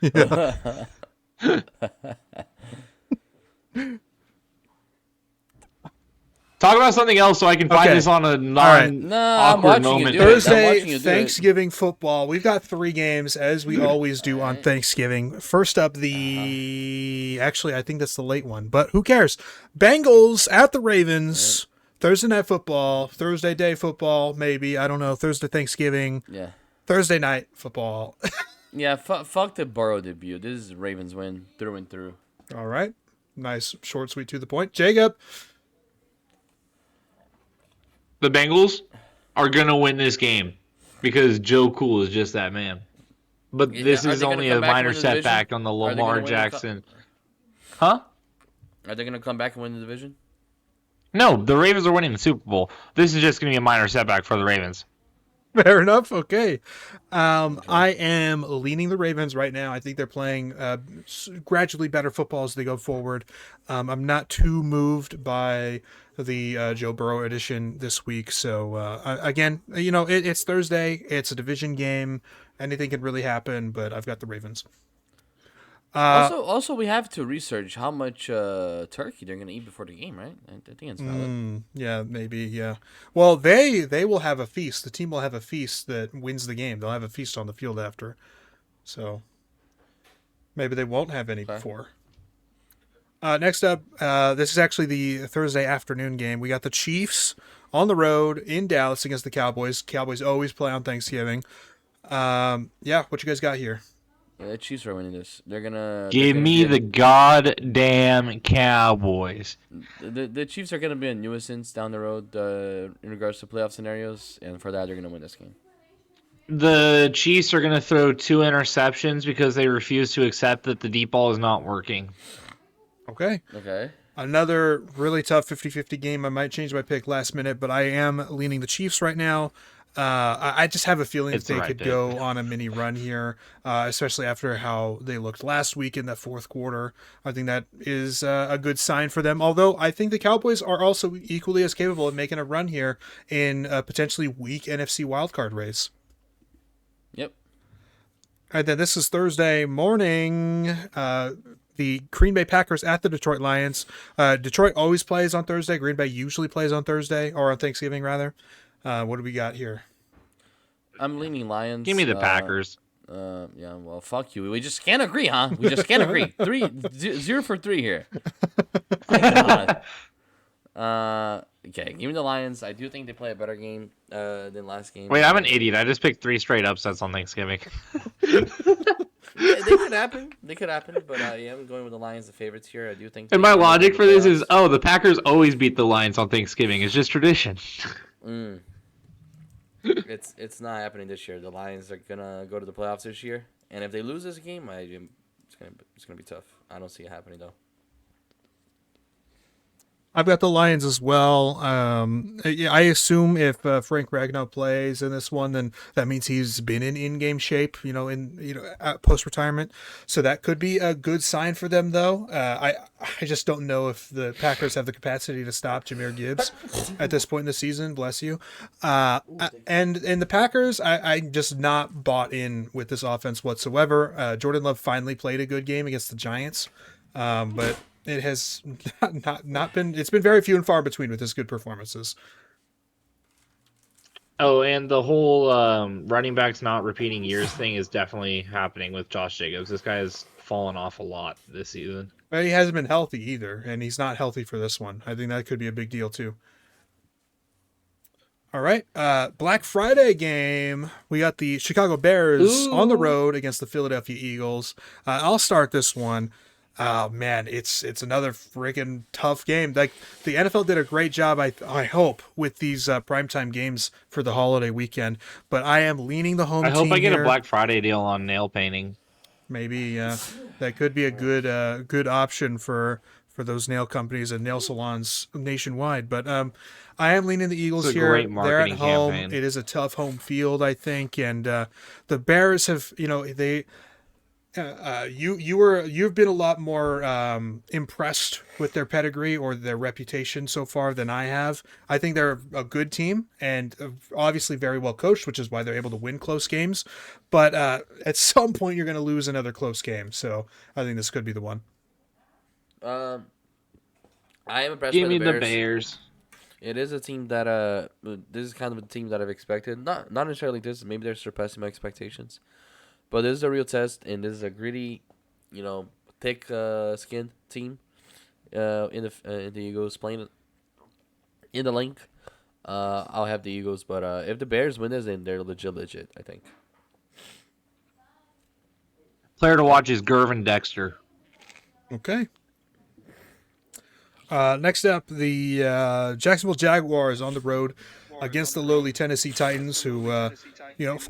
Talk about something else so I can find Okay. this on a right. No, I'm non-awkward watching you moment. do it. I'm Thursday, watching you do it. Thanksgiving football. We've got 3 games, as we always do on Thanksgiving. First up, actually, I think that's the late one, but who cares? Bengals at the Ravens. Thursday night football, Thursday day football, maybe. I don't know. Thursday Thanksgiving, Yeah. Thursday night football. Yeah, fuck the Burrow debut. This is Ravens win through and through. All right. Nice, short, sweet, to the point. Jacob. The Bengals are going to win this game because Joe Cool is just that man. But this Are is they gonna only come a back and minor win the division? setback on the Are they gonna Lamar win the Jackson. Huh? Are they gonna come back and win the division? No, the Ravens are winning the Super Bowl. This is just going to be a minor setback for the Ravens. Fair enough. Okay. I am leaning the Ravens right now. I think they're playing gradually better football as they go forward. I'm not too moved by the Joe Burrow edition this week. So, again, it's Thursday. It's a division game. Anything can really happen, but I've got the Ravens. Also, we have to research how much turkey they're gonna eat before the game, right? I think it's valid. Yeah, maybe. Yeah. Well, they will have a feast. The team will have a feast that wins the game. They'll have a feast on the field after. So maybe they won't have any before. Next up, this is actually the Thursday afternoon game. We got the Chiefs on the road in Dallas against the Cowboys. Cowboys always play on Thanksgiving. What you guys got here? Yeah, the Chiefs are winning this. They're Give gonna me be the goddamn Cowboys. the Chiefs are gonna be a nuisance down the road in regards to playoff scenarios, and for that they're gonna win this game. The Chiefs are going to throw 2 interceptions because they refuse to accept that the deep ball is not working. Okay. Okay. Another really tough 50-50 game. I might change my pick last minute, but I am leaning the Chiefs right now. I just have a feeling that they could go on a mini run here, especially after how they looked last week in that fourth quarter. I think that is a good sign for them. Although I think the Cowboys are also equally as capable of making a run here in a potentially weak NFC wildcard race. Yep. And then this is Thursday morning. The Green Bay Packers at the Detroit Lions. Detroit always plays on Thursday. Green Bay usually plays on Thursday, or on Thanksgiving, rather. What do we got here? I'm leaning Lions. Give me the Packers. Yeah, well, fuck you. We just can't agree, huh? We just can't agree. 0 for 3 here. My God. Okay, give me the Lions. I do think they play a better game than last game. Wait, I'm an idiot. I just picked 3 straight upsets on Thanksgiving. They could happen. But yeah, I'm going with the Lions, the favorites here. I do think. And my logic for this is, the Packers always beat the Lions on Thanksgiving. It's just tradition. It's not happening this year. The Lions are gonna go to the playoffs this year, and if they lose this game, it's gonna be tough. I don't see it happening though. I've got the Lions as well. I assume if Frank Ragnow plays in this one, then that means he's been in in-game shape, post-retirement. So that could be a good sign for them, though. I just don't know if the Packers have the capacity to stop Jahmyr Gibbs at this point in the season. Bless you. And the Packers, I'm just not bought in with this offense whatsoever. Jordan Love finally played a good game against the Giants, but it has not been. It's been very few and far between with his good performances. Oh, and the whole running backs not repeating years thing is definitely happening with Josh Jacobs. This guy has fallen off a lot this season. But he hasn't been healthy either, and he's not healthy for this one. I think that could be a big deal too. All right, Black Friday game. We got the Chicago Bears on the road against the Philadelphia Eagles. I'll start this one. Oh man, it's another freaking tough game. Like the NFL did a great job, I hope, with these primetime games for the holiday weekend. But I am leaning the home team. I hope I get here. a Black Friday deal on nail painting. Maybe that could be a good option for those nail companies and nail salons nationwide. But I am leaning the Eagles It's a here. great They're at marketing home. campaign. It is a tough home field, I think, and the Bears have they. You've been a lot more impressed with their pedigree or their reputation so far than I have. I think they're a good team and obviously very well coached, which is why they're able to win close games. But at some point, you're going to lose another close game. So I think this could be the one. I am impressed Give by me the the Bears. Bears. It is a team that this is kind of a team that I've expected. Not necessarily this. Maybe they're surpassing my expectations. But this is a real test, and this is a gritty, thick skinned team. In the Eagles playing in the link. I'll have the Eagles, but if the Bears win this, then they're legit. I think. Player to watch is Gervin Dexter. Okay. Next up, the Jacksonville Jaguars on the road against the lowly Tennessee Titans, who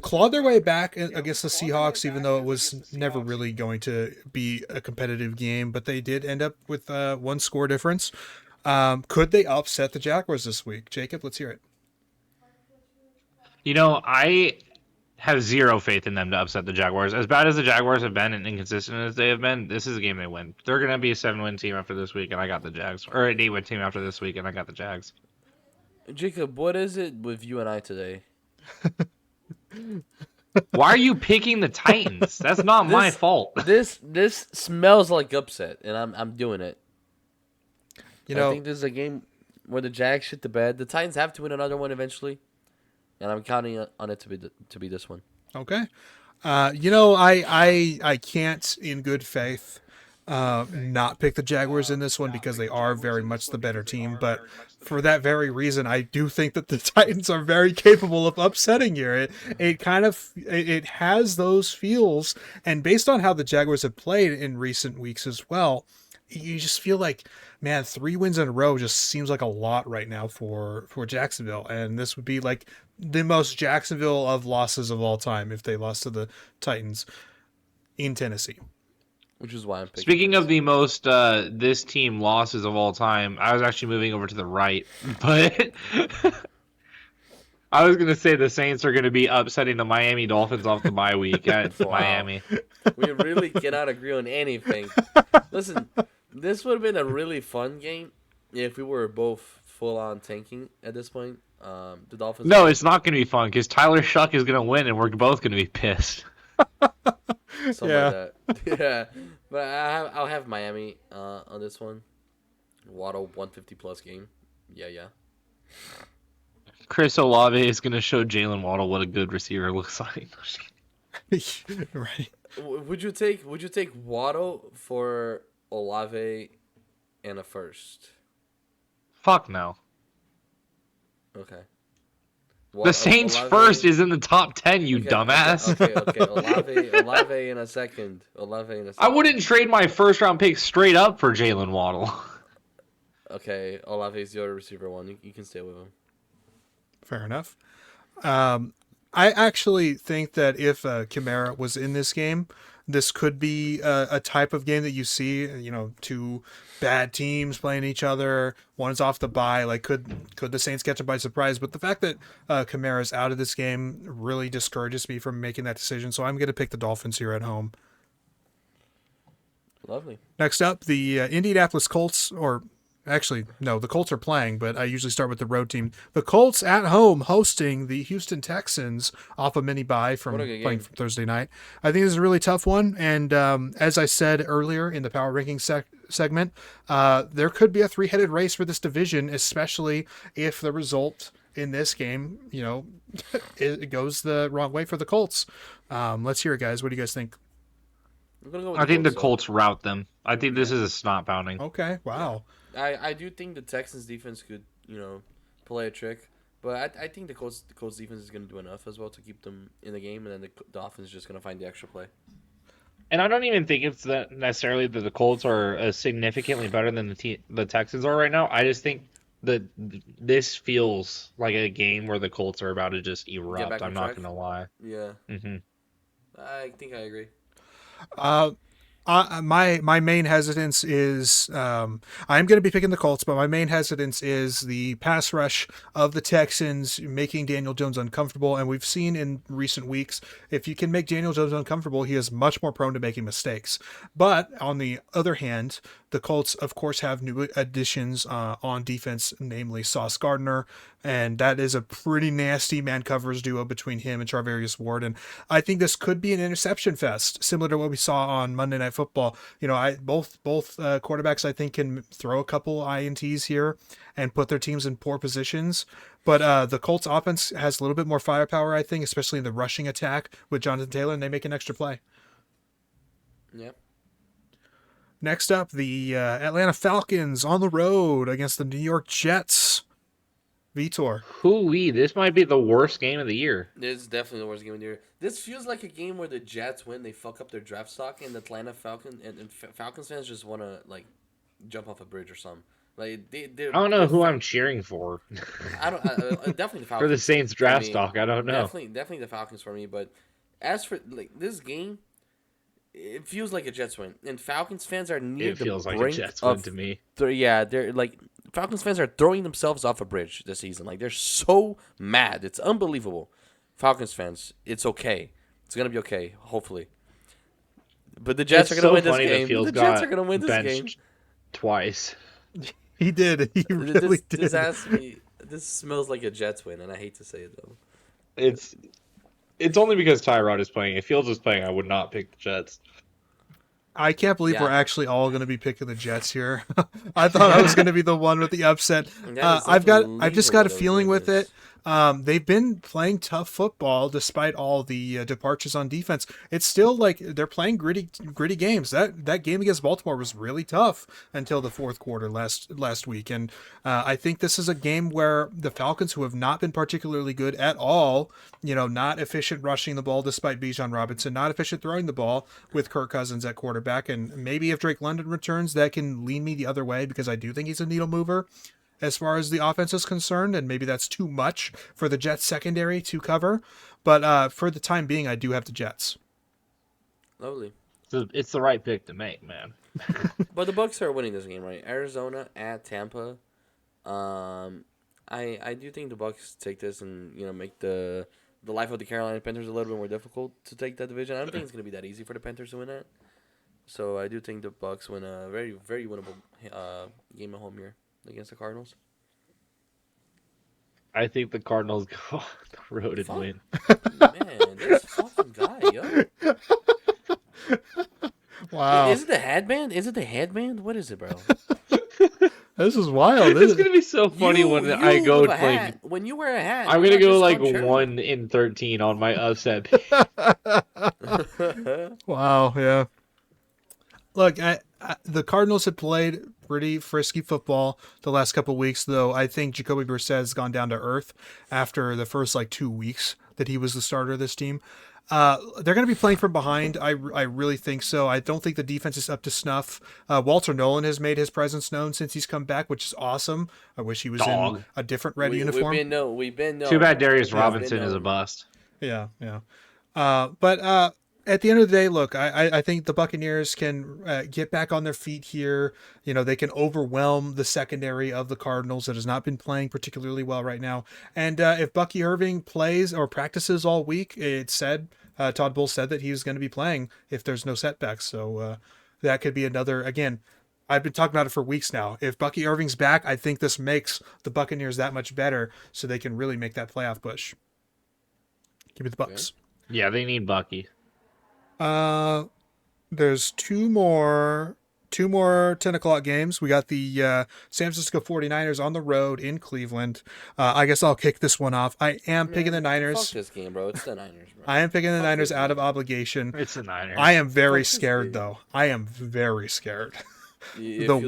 clawed their way back against the Seahawks, even though it was never really going to be a competitive game. But they did end up with one score difference. Could they upset the Jaguars this week? Jacob, let's hear it. I have zero faith in them to upset the Jaguars. As bad as the Jaguars have been and inconsistent as they have been, this is a game they win. They're going to be a 7-win team after this week, and I got the Jags. Or an 8-win team after this week, and I got the Jags. Jacob, what is it with you and I today? Why are you picking the Titans? That's not my fault. This smells like upset, and I'm doing it. I think this is a game where the Jags shit the bed. The Titans have to win another one eventually, and I'm counting on it to be this one. Okay. I can't in good faith not pick the Jaguars in this one because they are very much the better team. But for that very reason, I do think that the Titans are very capable of upsetting you. It has those feels, and based on how the Jaguars have played in recent weeks as well, you just feel like, man, 3 wins in a row just seems like a lot right now for Jacksonville. And this would be like the most Jacksonville of losses of all time if they lost to the Titans in Tennessee. Which is why I'm picking. Speaking of the most this team losses of all time, I was actually moving over to the right, but I was going to say the Saints are going to be upsetting the Miami Dolphins off the bye week at Miami. We really cannot agree on anything. Listen, this would have been a really fun game if we were both full-on tanking at this point. The Dolphins. No, it's not going to be fun because Tyler Shuck is going to win, and we're both going to be pissed. Something like that. Yeah, but I'll have Miami on this one. Waddle 150-plus game. Yeah. Chris Olave is going to show Jalen Waddle what a good receiver looks like. Right. Would you take Waddle for Olave and a first? Fuck no. Okay. The Saints Olave, first is in the top 10, you dumbass. Okay. Olave in a second. I wouldn't trade my first round pick straight up for Jalen Waddle. Okay, Olave is the other receiver one. You can stay with him. Fair enough. I actually think that if Kamara was in this game, this could be a type of game that you see, 2 bad teams playing each other. One's off the bye. Like, could the Saints catch them by surprise? But the fact that Kamara's out of this game really discourages me from making that decision. So I'm going to pick the Dolphins here at home. Lovely. Next up, the Indianapolis Colts, or actually, no, the Colts are playing, but I usually start with the road team. The Colts at home hosting the Houston Texans off a mini bye from playing from Thursday night. I think this is a really tough one. And as I said earlier in the power ranking segment, there could be a 3-headed race for this division, especially if the result in this game, it goes the wrong way for the Colts. Let's hear it, guys. What do you guys think? I think the Colts rout them. I think this is a snot pounding. Okay, wow. I do think the Texans defense could, play a trick, but I think the Colts defense is going to do enough as well to keep them in the game, and then the offense is just going to find the extra play. And I don't even think it's that necessarily that the Colts are significantly better than the Texans are right now. I just think that this feels like a game where the Colts are about to just erupt. I'm not going to lie. Yeah. Mm-hmm. I think I agree. My main hesitance is I'm going to be picking the Colts, but my main hesitance is the pass rush of the Texans making Daniel Jones uncomfortable. And we've seen in recent weeks, if you can make Daniel Jones uncomfortable, he is much more prone to making mistakes. But on the other hand, the Colts, of course, have new additions on defense, namely Sauce Gardner, And that is a pretty nasty man covers duo between him and Charvarius Ward. And I think this could be an interception fest, similar to what we saw on Monday Night Football. Both quarterbacks I think can throw a couple INTs here and put their teams in poor positions. But the Colts offense has a little bit more firepower, I think, especially in the rushing attack with Jonathan Taylor, and they make an extra play. Yep. Next up, the Atlanta Falcons on the road against the New York Jets. Vitor. Hoo-wee, this might be the worst game of the year. This is definitely the worst game of the year. This feels like a game where the Jets win, they fuck up their draft stock, and the Atlanta Falcons fans just want to like jump off a bridge or something. Like I don't know who I'm cheering for. I don't definitely the Falcons for the Saints draft stock. I don't know. Definitely the Falcons for me. But as for like this game, it feels like a Jets win, and Falcons fans are near It the feels like a brink Jets of win to me. they're like Falcons fans are throwing themselves off a bridge this season. Like they're so mad, it's unbelievable. Falcons fans, it's okay. It's gonna be okay, hopefully. But the Jets are gonna win this game. The Jets are gonna win this game twice. He did. He really did. This smells like a Jets win, and I hate to say it though. It's only because Tyrod is playing. If Fields is playing, I would not pick the Jets. I can't believe we're actually all going to be picking the Jets here. I thought I was going to be the one with the upset. I've just got a feeling with it. They've been playing tough football despite all the departures on defense. It's still like they're playing gritty games. That game against Baltimore was really tough until the fourth quarter last week. And I think this is a game where the Falcons, who have not been particularly good at all, not efficient rushing the ball despite Bijan Robinson, not efficient throwing the ball with Kirk Cousins at quarterback. And maybe if Drake London returns, that can lean me the other way because I do think he's a needle mover as far as the offense is concerned, and maybe that's too much for the Jets secondary to cover. But for the time being, I do have the Jets. Lovely. So it's the right pick to make, man. But the Bucs are winning this game, right? Arizona at Tampa. I do think the Bucs take this and make the life of the Carolina Panthers a little bit more difficult to take that division. I don't think it's gonna be that easy for the Panthers to win that. So I do think the Bucs win a very, very winnable game at home here against the Cardinals. I think the Cardinals go on the road and win. Man, this fucking guy, yo. Wow. Is it the headband? What is it, bro? This is wild. It's gonna be so funny when I go like when you wear a hat. I'm gonna go like 1-13 on my upset pick. Wow, yeah. Look, the Cardinals have played pretty frisky football the last couple of weeks, though. I think Jacoby Brissett has gone down to earth after the first 2 weeks that he was the starter of this team. They're going to be playing from behind. I really think so. I don't think the defense is up to snuff. Walter Nolan has made his presence known since he's come back, which is awesome. I wish he was in a different red uniform. We've been known. Too bad Darius Robinson is a bust. Yeah. But at the end of the day, look, I think the Buccaneers can get back on their feet here. They can overwhelm the secondary of the Cardinals that has not been playing particularly well right now. And if Bucky Irving plays or practices all week, Todd Bowles said that he was going to be playing if there's no setbacks. So that could be another, again, I've been talking about it for weeks now. If Bucky Irving's back, I think this makes the Buccaneers that much better so they can really make that playoff push. Give me the Bucs. Yeah, they need Bucky. There's two more 10 o'clock games. We got the San Francisco 49ers on the road in Cleveland. I guess I'll kick this one off. I am picking the Niners. Fuck this game, bro. It's the Niners, bro. I am picking the Niners out of obligation. It's the Niners. I am very scared, though. I am very scared. The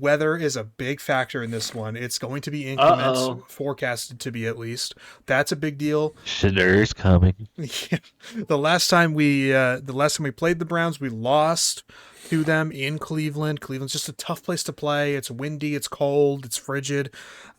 weather is a big factor in this one. It's going to be inclement, forecasted to be at least. That's a big deal. Shitter's coming. Yeah. The last time we played the Browns, we lost to them in Cleveland. Cleveland's just a tough place to play. It's windy, it's cold, it's frigid.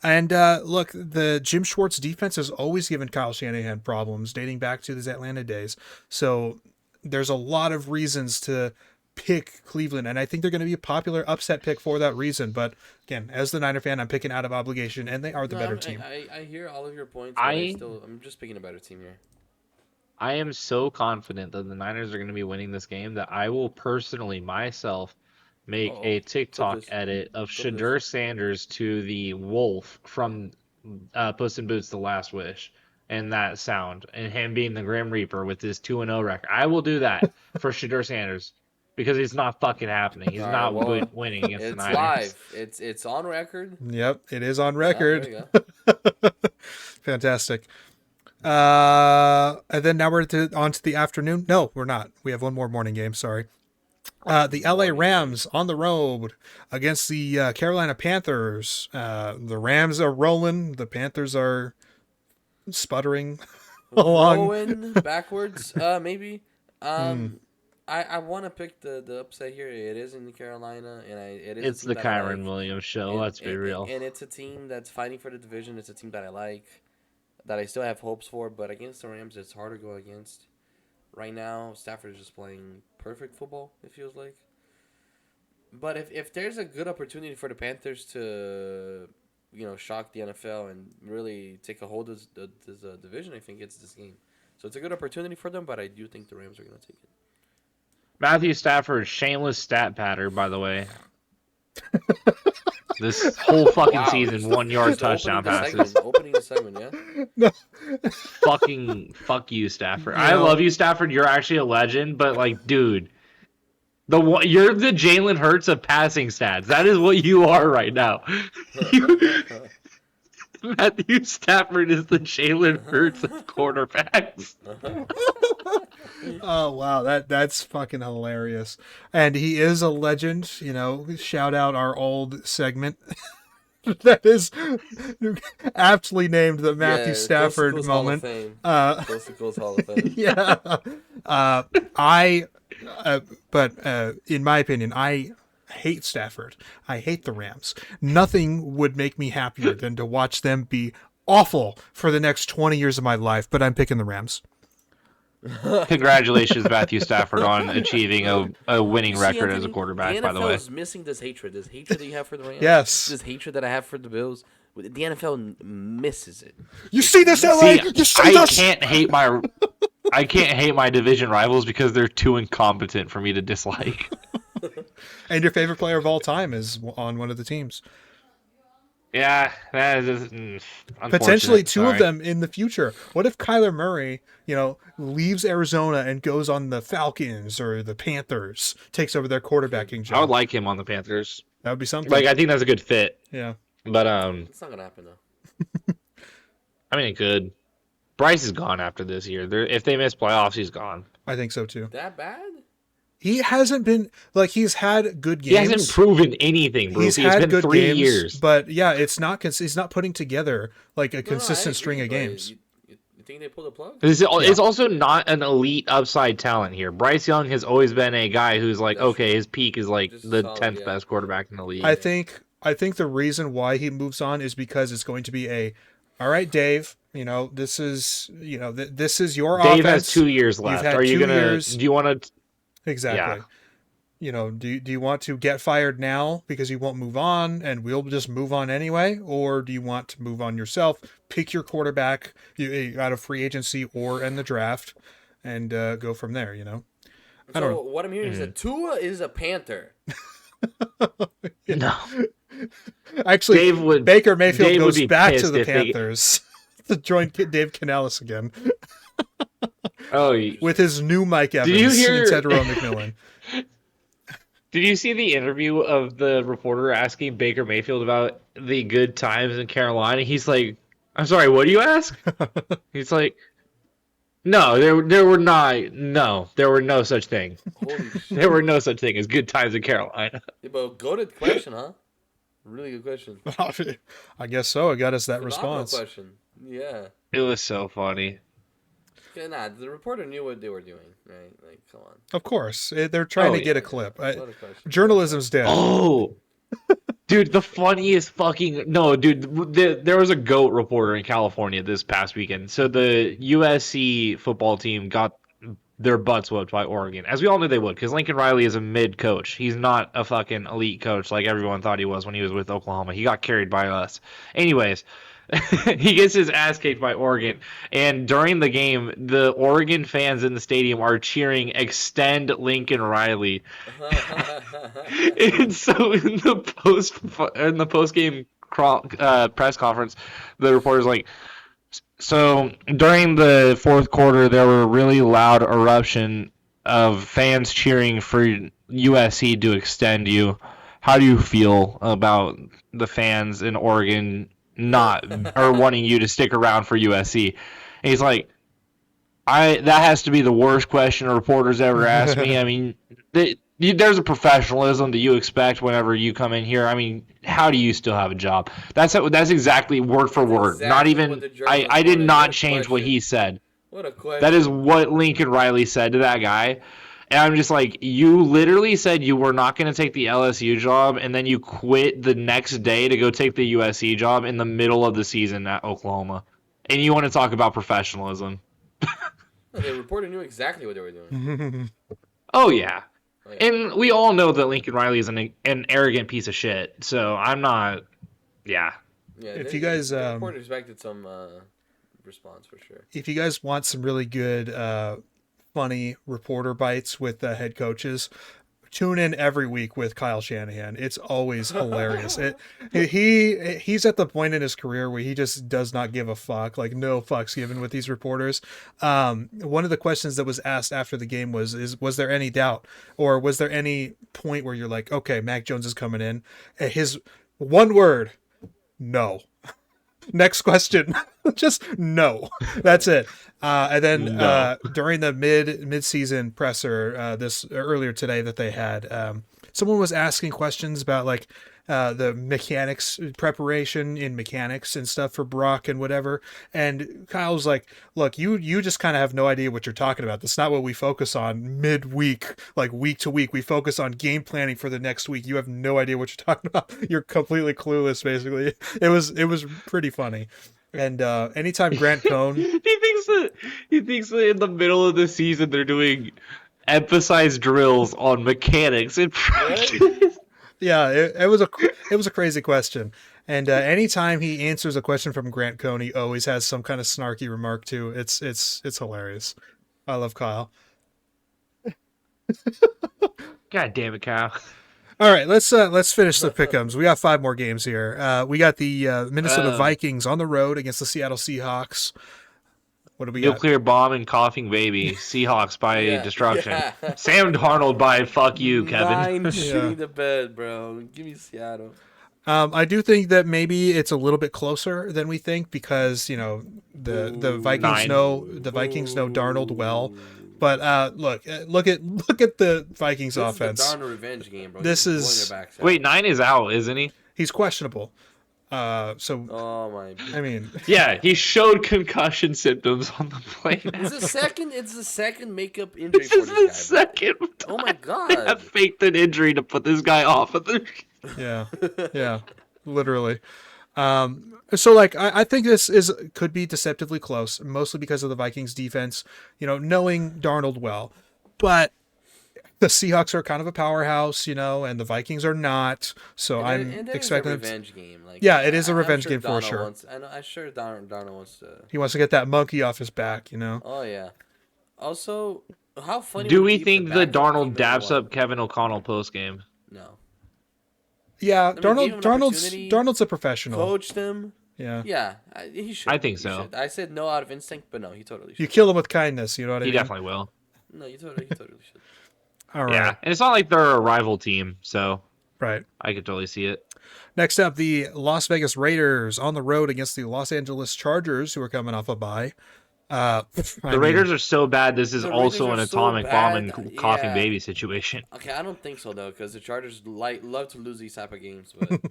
And look, the Jim Schwartz defense has always given Kyle Shanahan problems dating back to his Atlanta days. So there's a lot of reasons to pick Cleveland, and I think they're going to be a popular upset pick for that reason. But again, as the Niner fan, I'm picking out of obligation, and they are the better team. I hear all of your points, but I'm just picking a better team here. I am so confident that the Niners are going to be winning this game that I will personally myself make a TikTok edit of Shadur Sanders to the wolf from Puss in Boots: The Last Wish, and that sound, and him being the Grim Reaper with his 2-0 record. I will do that for Shedeur Sanders because it's not fucking happening. He's All right, not well, winning against the it's Niners. live. It's on record. Yep, it is on Yeah, there record. you go. Fantastic. And then now we're on to the afternoon. No, we're not. We have one more morning game. Sorry. The LA Rams on the road against the Carolina Panthers. The Rams are rolling. The Panthers are sputtering along. Going backwards, maybe. I want to pick the upset here. It is in Carolina, and it is. It's the Kyron Williams show. Let's be real. And it's a team that's fighting for the division. It's a team that I like, that I still have hopes for. But against the Rams, it's hard to go against. Right now, Stafford is just playing perfect football, it feels like. But if there's a good opportunity for the Panthers to, shock the NFL and really take a hold of this division, I think it's this game. So it's a good opportunity for them, but I do think the Rams are going to take it. Matthew Stafford, shameless stat patter, by the way. This whole fucking season, 1 yard touchdown passes. Opening the segment, yeah? Fuck you, Stafford. I love you, Stafford. You're actually a legend, but like, dude, you're the Jalen Hurts of passing stats. That is what you are right now. Matthew Stafford is the Jalen Hurts of quarterbacks. Oh wow, that's fucking hilarious. And he is a legend, shout out our old segment that is aptly named the Matthew Stafford moment. Close Hall of Fame. Yeah. But in my opinion, I hate Stafford. I hate the Rams. Nothing would make me happier than to watch them be awful for the next 20 years of my life, but I'm picking the Rams. Congratulations, Matthew Stafford, on achieving a winning record as a quarterback, by the way. The NFL is missing this hatred that you have for the Rams. Yes. This hatred that I have for the Bills. The NFL misses it. You see this, LA? See, You see this? I can't hate my division rivals because they're too incompetent for me to dislike. And your favorite player of all time is on one of the teams. Yeah, that is just, Potentially two Sorry. of them in the future. What if Kyler Murray, leaves Arizona and goes on the Falcons or the Panthers, takes over their quarterbacking job? I would like him on the Panthers. That would be something. Like, I think that's a good fit. Yeah. But It's not gonna happen though. I mean, it could. Bryce is gone after this year. If they miss playoffs, he's gone. I think so too. That bad? He hasn't been he's had good games. He hasn't proven anything, bro. He's It's had been good 3 games, years. but yeah, he's not putting together like a consistent string of games. You think they pulled the plug? It's also not an elite upside talent here. Bryce Young has always been a guy who's like, okay, his peak is like Just the solid, 10th best quarterback in the league. I think the reason why he moves on is because it's going to be all right, Dave, this is this is your Dave offense. has 2 years left. had Are you 2 gonna? years. Do you want to? Exactly. Do you want to get fired now because you won't move on and we'll just move on anyway? Or do you want to move on yourself, pick your quarterback out of free agency or in the draft and go from there, I don't know. What I'm hearing is that Tua is a Panther. No. Actually, Baker Mayfield Dave would goes be back to pissed the if they- Panthers to join Dave Canales again Oh, with his new Mike Evans you hear- instead of Ron McMillan. did you see the interview of the reporter asking Baker Mayfield about the good times in Carolina? He's like, "I'm sorry, what do you ask?" He's like, "No, there were not. No, there were no such thing. Holy shit. There were no such thing as good times in Carolina." Yeah, but goated question, huh? Really good question. I guess so. It got us that Phenomenal response. question. Yeah. It was so funny. Yeah, the reporter knew what they were doing, right? Like, come on. Of course. They're trying Oh, to get yeah. a clip. What a question. Journalism's dead. Oh, dude, the funniest fucking no, dude. There was a GOAT reporter in California this past weekend. So the USC football team got their butts whooped by Oregon, as we all knew they would, because Lincoln Riley is a mid coach. He's not a fucking elite coach like everyone thought he was when he was with Oklahoma. He got carried by us. Anyways. He gets his ass kicked by Oregon, and during the game, the Oregon fans in the stadium are cheering "Extend Lincoln Riley." And so in the post game press conference, the reporter's like, so during the fourth quarter, there were a really loud eruption of fans cheering for USC to extend you. How do you feel about the fans in Oregon not or wanting you to stick around for USC? And he's like, that has to be the worst question a reporter's ever asked me. I mean, there's a professionalism that you expect whenever you come in here. I mean, how do you still have a job? That's exactly word for word. exactly Not what even the journalist I did wanted. not What a change what question. he said. What a question. That is what Lincoln Riley said to that guy. And I'm just like, you literally said you were not going to take the LSU job, and then you quit the next day to go take the USC job in the middle of the season at Oklahoma. And you want to talk about professionalism. The reporter knew exactly what they were doing. Oh, yeah. Oh, yeah. And we all know that Lincoln Riley is an arrogant piece of shit. So I'm not, yeah. Yeah, If you guys, the reporter expected some response for sure. if you guys want some really good, funny reporter bites with head coaches, tune in every week with Kyle Shanahan. It's always hilarious. He's at the point in his career where he just does not give a fuck, like no fucks given with these reporters. One of the questions that was asked after the game was there any doubt, or was there any point where you're like, okay, Mac Jones is coming in? And his one word, no. Next question. Just no. That's it. And then No. during the mid-season presser this earlier today that they had, someone was asking questions about like the mechanics preparation in mechanics and stuff for Brock and whatever. And Kyle was like, look, you just kind of have no idea what you're talking about. That's not what we focus on midweek, like week to week. We focus on game planning for the next week. You have no idea what you're talking about. You're completely clueless, basically. It was pretty funny. And anytime Grant Cohn, he thinks that in the middle of the season they're doing emphasized drills on mechanics in practice. yeah, it was a crazy question. And anytime he answers a question from Grant Cohn, he always has some kind of snarky remark too. It's hilarious. I love Kyle. God damn it, Kyle. All right, let's finish the pick'ems. We got 5 more games here. We got the Minnesota Vikings on the road against the Seattle Seahawks. What do we got? Nuclear bomb and coughing baby. Seahawks by destruction. Yeah. Sam Darnold by fuck you, Kevin. 9 Yeah. shitting the bed, bro. Give me Seattle. I do think that maybe it's a little bit closer than we think because the Vikings 9. know Darnold well, but look at the Vikings This offense. is the Darnold revenge game, bro. This He's is- blowing their backs out. Wait, 9 is out, isn't he? He's questionable. So Oh my. I mean, Yeah, he showed concussion symptoms on the plane. It's the second makeup injury This for is the this guy. second Bro. Oh my time they have god. faked an injury to put this guy off of the. yeah, literally. So like I think this could be deceptively close, mostly because of the Vikings defense, knowing Darnold well. But the Seahawks are kind of a powerhouse, and the Vikings are not. So I'm And there's expecting a them to- revenge game. Like, Yeah, it is a I'm revenge sure game for Darnold sure. I'm sure Darnold wants to. he wants to get that monkey off his back, Oh yeah. Also, how funny. Do would we it be if think the that backup Darnold came in dabs and up Kevin O'Connell post game? No. Yeah, give him an Darnold's opportunity, Darnold's a professional. Coach them. Yeah. Yeah, he should. I think He so. should. I said no out of instinct, but no, he totally should. You kill him with kindness, you know what I He mean? definitely will. No, he totally should. All right. Yeah, and it's not like they're a rival team, so Right. I could totally see it. Next up, the Las Vegas Raiders on the road against the Los Angeles Chargers, who are coming off a bye. The Raiders are so bad. This is The also Raiders an are so atomic bomb bad, and coughing yeah. baby situation. Okay, I don't think so though, because the Chargers love to lose these type of games, but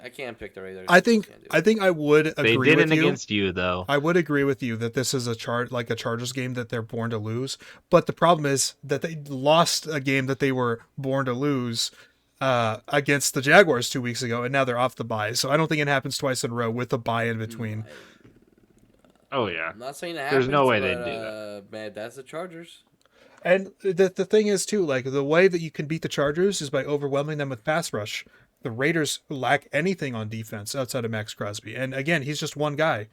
I can't pick the Raiders. I think Can't do I it. think I would They agree didn't with you. against you though. I would agree with you that this is a Chargers game that they're born to lose. But the problem is that they lost a game that they were born to lose against the Jaguars 2 weeks ago, and now they're off the bye. So I don't think it happens twice in a row with the bye in between. Oh yeah. I'm not saying it There's happens. no way but, they'd do that. Man, that's the Chargers. And the thing is too, like the way that you can beat the Chargers is by overwhelming them with pass rush. The Raiders lack anything on defense outside of Max Crosby, and again, he's just one guy.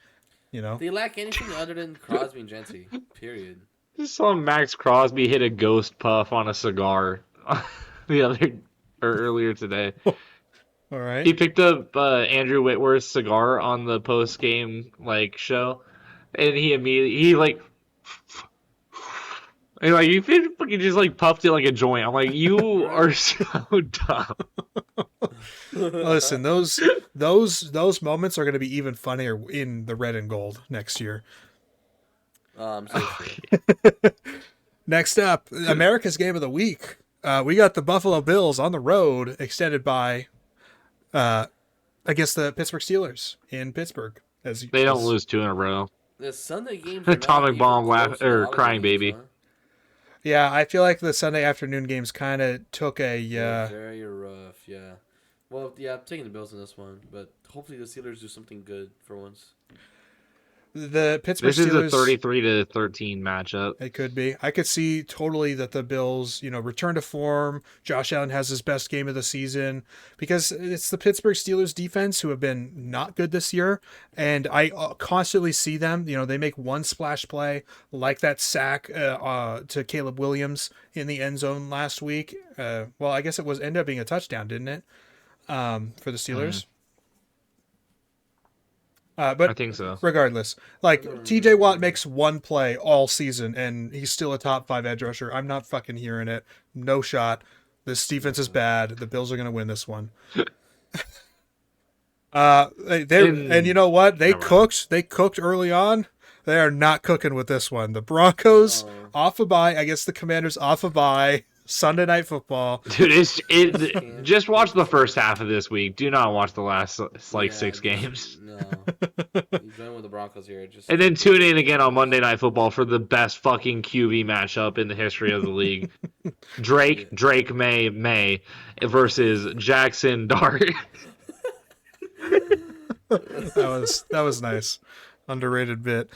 They lack anything other than Crosby and Gentry. Period. Just saw Max Crosby hit a ghost puff on a cigar the earlier today. All right. He picked up Andrew Whitworth's cigar on the post game show, and he fucking just puffed it like a joint. I'm like, you are so dumb. Listen, those moments are going to be even funnier in the red and gold next year. I'm so sure. Next up, America's Game of the Week. We got the Buffalo Bills on the road, extended by against the Pittsburgh Steelers in Pittsburgh. They don't lose 2 in a row. The Sunday games are not Atomic even bomb close to the holiday crying games, baby. huh? Yeah, I feel like the Sunday afternoon games kind of took a. Very rough, yeah. Well, yeah, I'm taking the Bills in this one, but hopefully the Steelers do something good for once. The Pittsburgh This is Steelers. a 33-13 matchup. It could be. I could see totally that the Bills, return to form. Josh Allen has his best game of the season because it's the Pittsburgh Steelers defense who have been not good this year. And I constantly see them, they make one splash play like that sack to Caleb Williams in the end zone last week. Well, I guess ended up being a touchdown, didn't it? For the Steelers. But I think so. Regardless, TJ Watt makes one play all season and he's still a top 5 edge rusher. I'm not fucking hearing it. No shot. This defense is bad. The Bills are going to win this one. And you know what? They cooked early on. They are not cooking with this one. The Broncos off a bye. I guess the Commanders off a bye. Sunday Night Football. Dude, just watch the first half of this week. Do not watch the last 6 games. No. He's going with the Broncos here. And then tune in again on Monday Night Football for the best fucking QB matchup in the history of the league. Drake May versus Jackson Dart. That was nice. Underrated bit.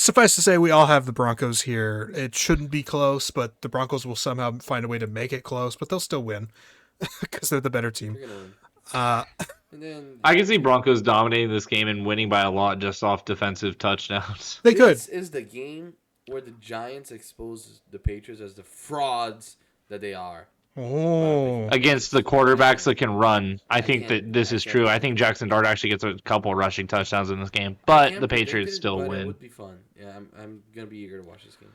Suffice to say, we all have the Broncos here. It shouldn't be close, but the Broncos will somehow find a way to make it close, but they'll still win because they're the better team. And then I can see Broncos dominating this game and winning by a lot just off defensive touchdowns. They could. This is the game where the Giants expose the Patriots as the frauds that they are. Oh. Against the quarterbacks that can run. I think that this is true. I think Jackson Dart actually gets a couple rushing touchdowns in this game, but the Patriots still win. It would be fun. Yeah, I'm gonna be eager to watch this game.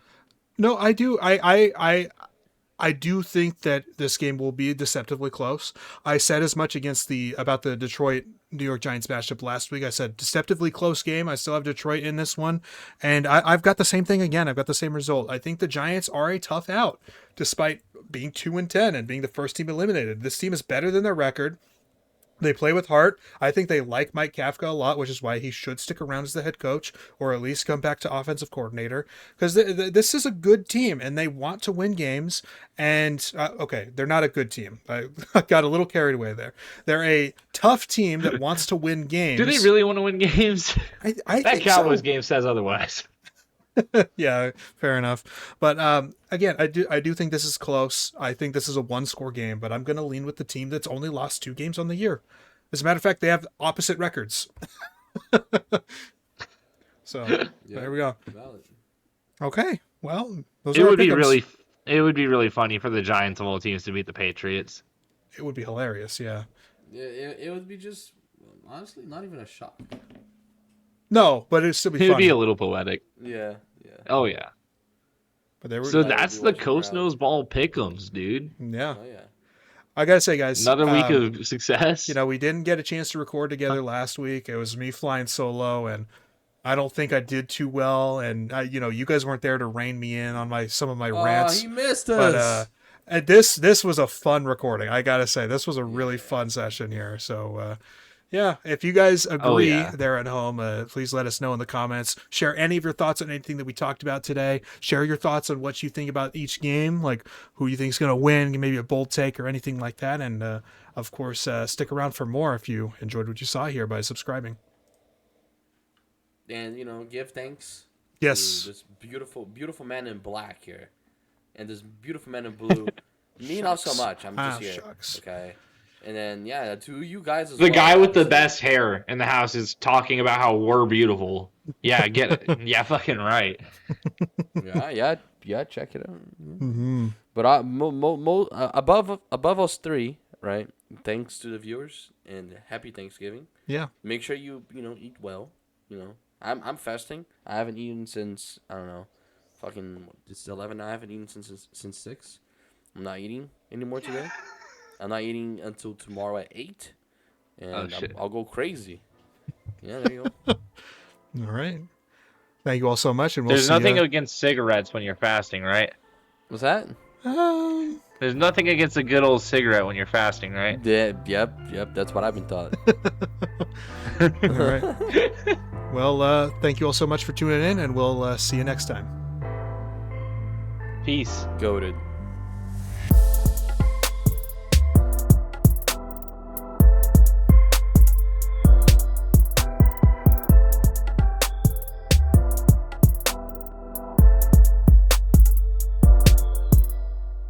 No, I do. I do think that this game will be deceptively close. I said as much about the Detroit New York Giants matchup last week. I said deceptively close game. I still have Detroit in this one, and I've got the same thing again. I've got the same result. I think the Giants are a tough out, despite being 2-10 and being the first team eliminated. This team is better than their record. They play with heart. I think they like Mike Kafka a lot, which is why he should stick around as the head coach or at least come back to offensive coordinator because this is a good team and they want to win games. And okay, they're not a good team. I got a little carried away there. They're a tough team that wants to win games. Do they really want to win games? I that think Cowboys so. game says otherwise. Yeah, fair enough. But again, I do think this is close. I think this is a 1-score game, but I'm going to lean with the team that's only lost 2 games on the year. As a matter of fact, they have opposite records. So there we go. Valid. Okay, well, those It are our would be pick'ems. really funny for the Giants of all teams to beat the Patriots. It would be hilarious. Yeah. It would be just honestly not even a shock. No, but it'd still be It would funny. be a little poetic. Yeah. Oh yeah. But they were. So That would that's be the watching Coast crowd. Nose Ball pick'ems, dude. Yeah. Oh yeah. I gotta say, guys, Another week of success. we didn't get a chance to record together last week. It was me flying solo, and I don't think I did too well. And you guys weren't there to rein me in on some of my rants. He missed us. But this was a fun recording. I gotta say, this was a really fun session here. So yeah, if you guys agree there at home, please let us know in the comments. Share any of your thoughts on anything that we talked about today. Share your thoughts on what you think about each game, like who you think is going to win, maybe a bold take or anything like that. And of course, stick around for more if you enjoyed what you saw here by subscribing. And give thanks. Yes. To this beautiful man in black here, and this beautiful man in blue. Me not so much. I'm just here. Shucks. Okay. And then to you guys as the well. guy with the best hair in the house is talking about how we're beautiful. Yeah, get it. Yeah, fucking right. Yeah. Check it out. Mm-hmm. But above us three, right? thanks to the viewers and happy Thanksgiving. Yeah. Make sure you eat well. I'm fasting. I haven't eaten since I don't know, fucking it's 11. I haven't eaten since 6. I'm not eating anymore today. I'm not eating until tomorrow at 8, and I'll go crazy. Yeah, there you go. All right. Thank you all so much, and we'll There's see nothing ya. against cigarettes when you're fasting, right? What's that? Um, There's nothing against a good old cigarette when you're fasting, right? Yeah, yep. That's what I've been taught. all right. Well, thank you all so much for tuning in, and we'll see you next time. Peace. Goated.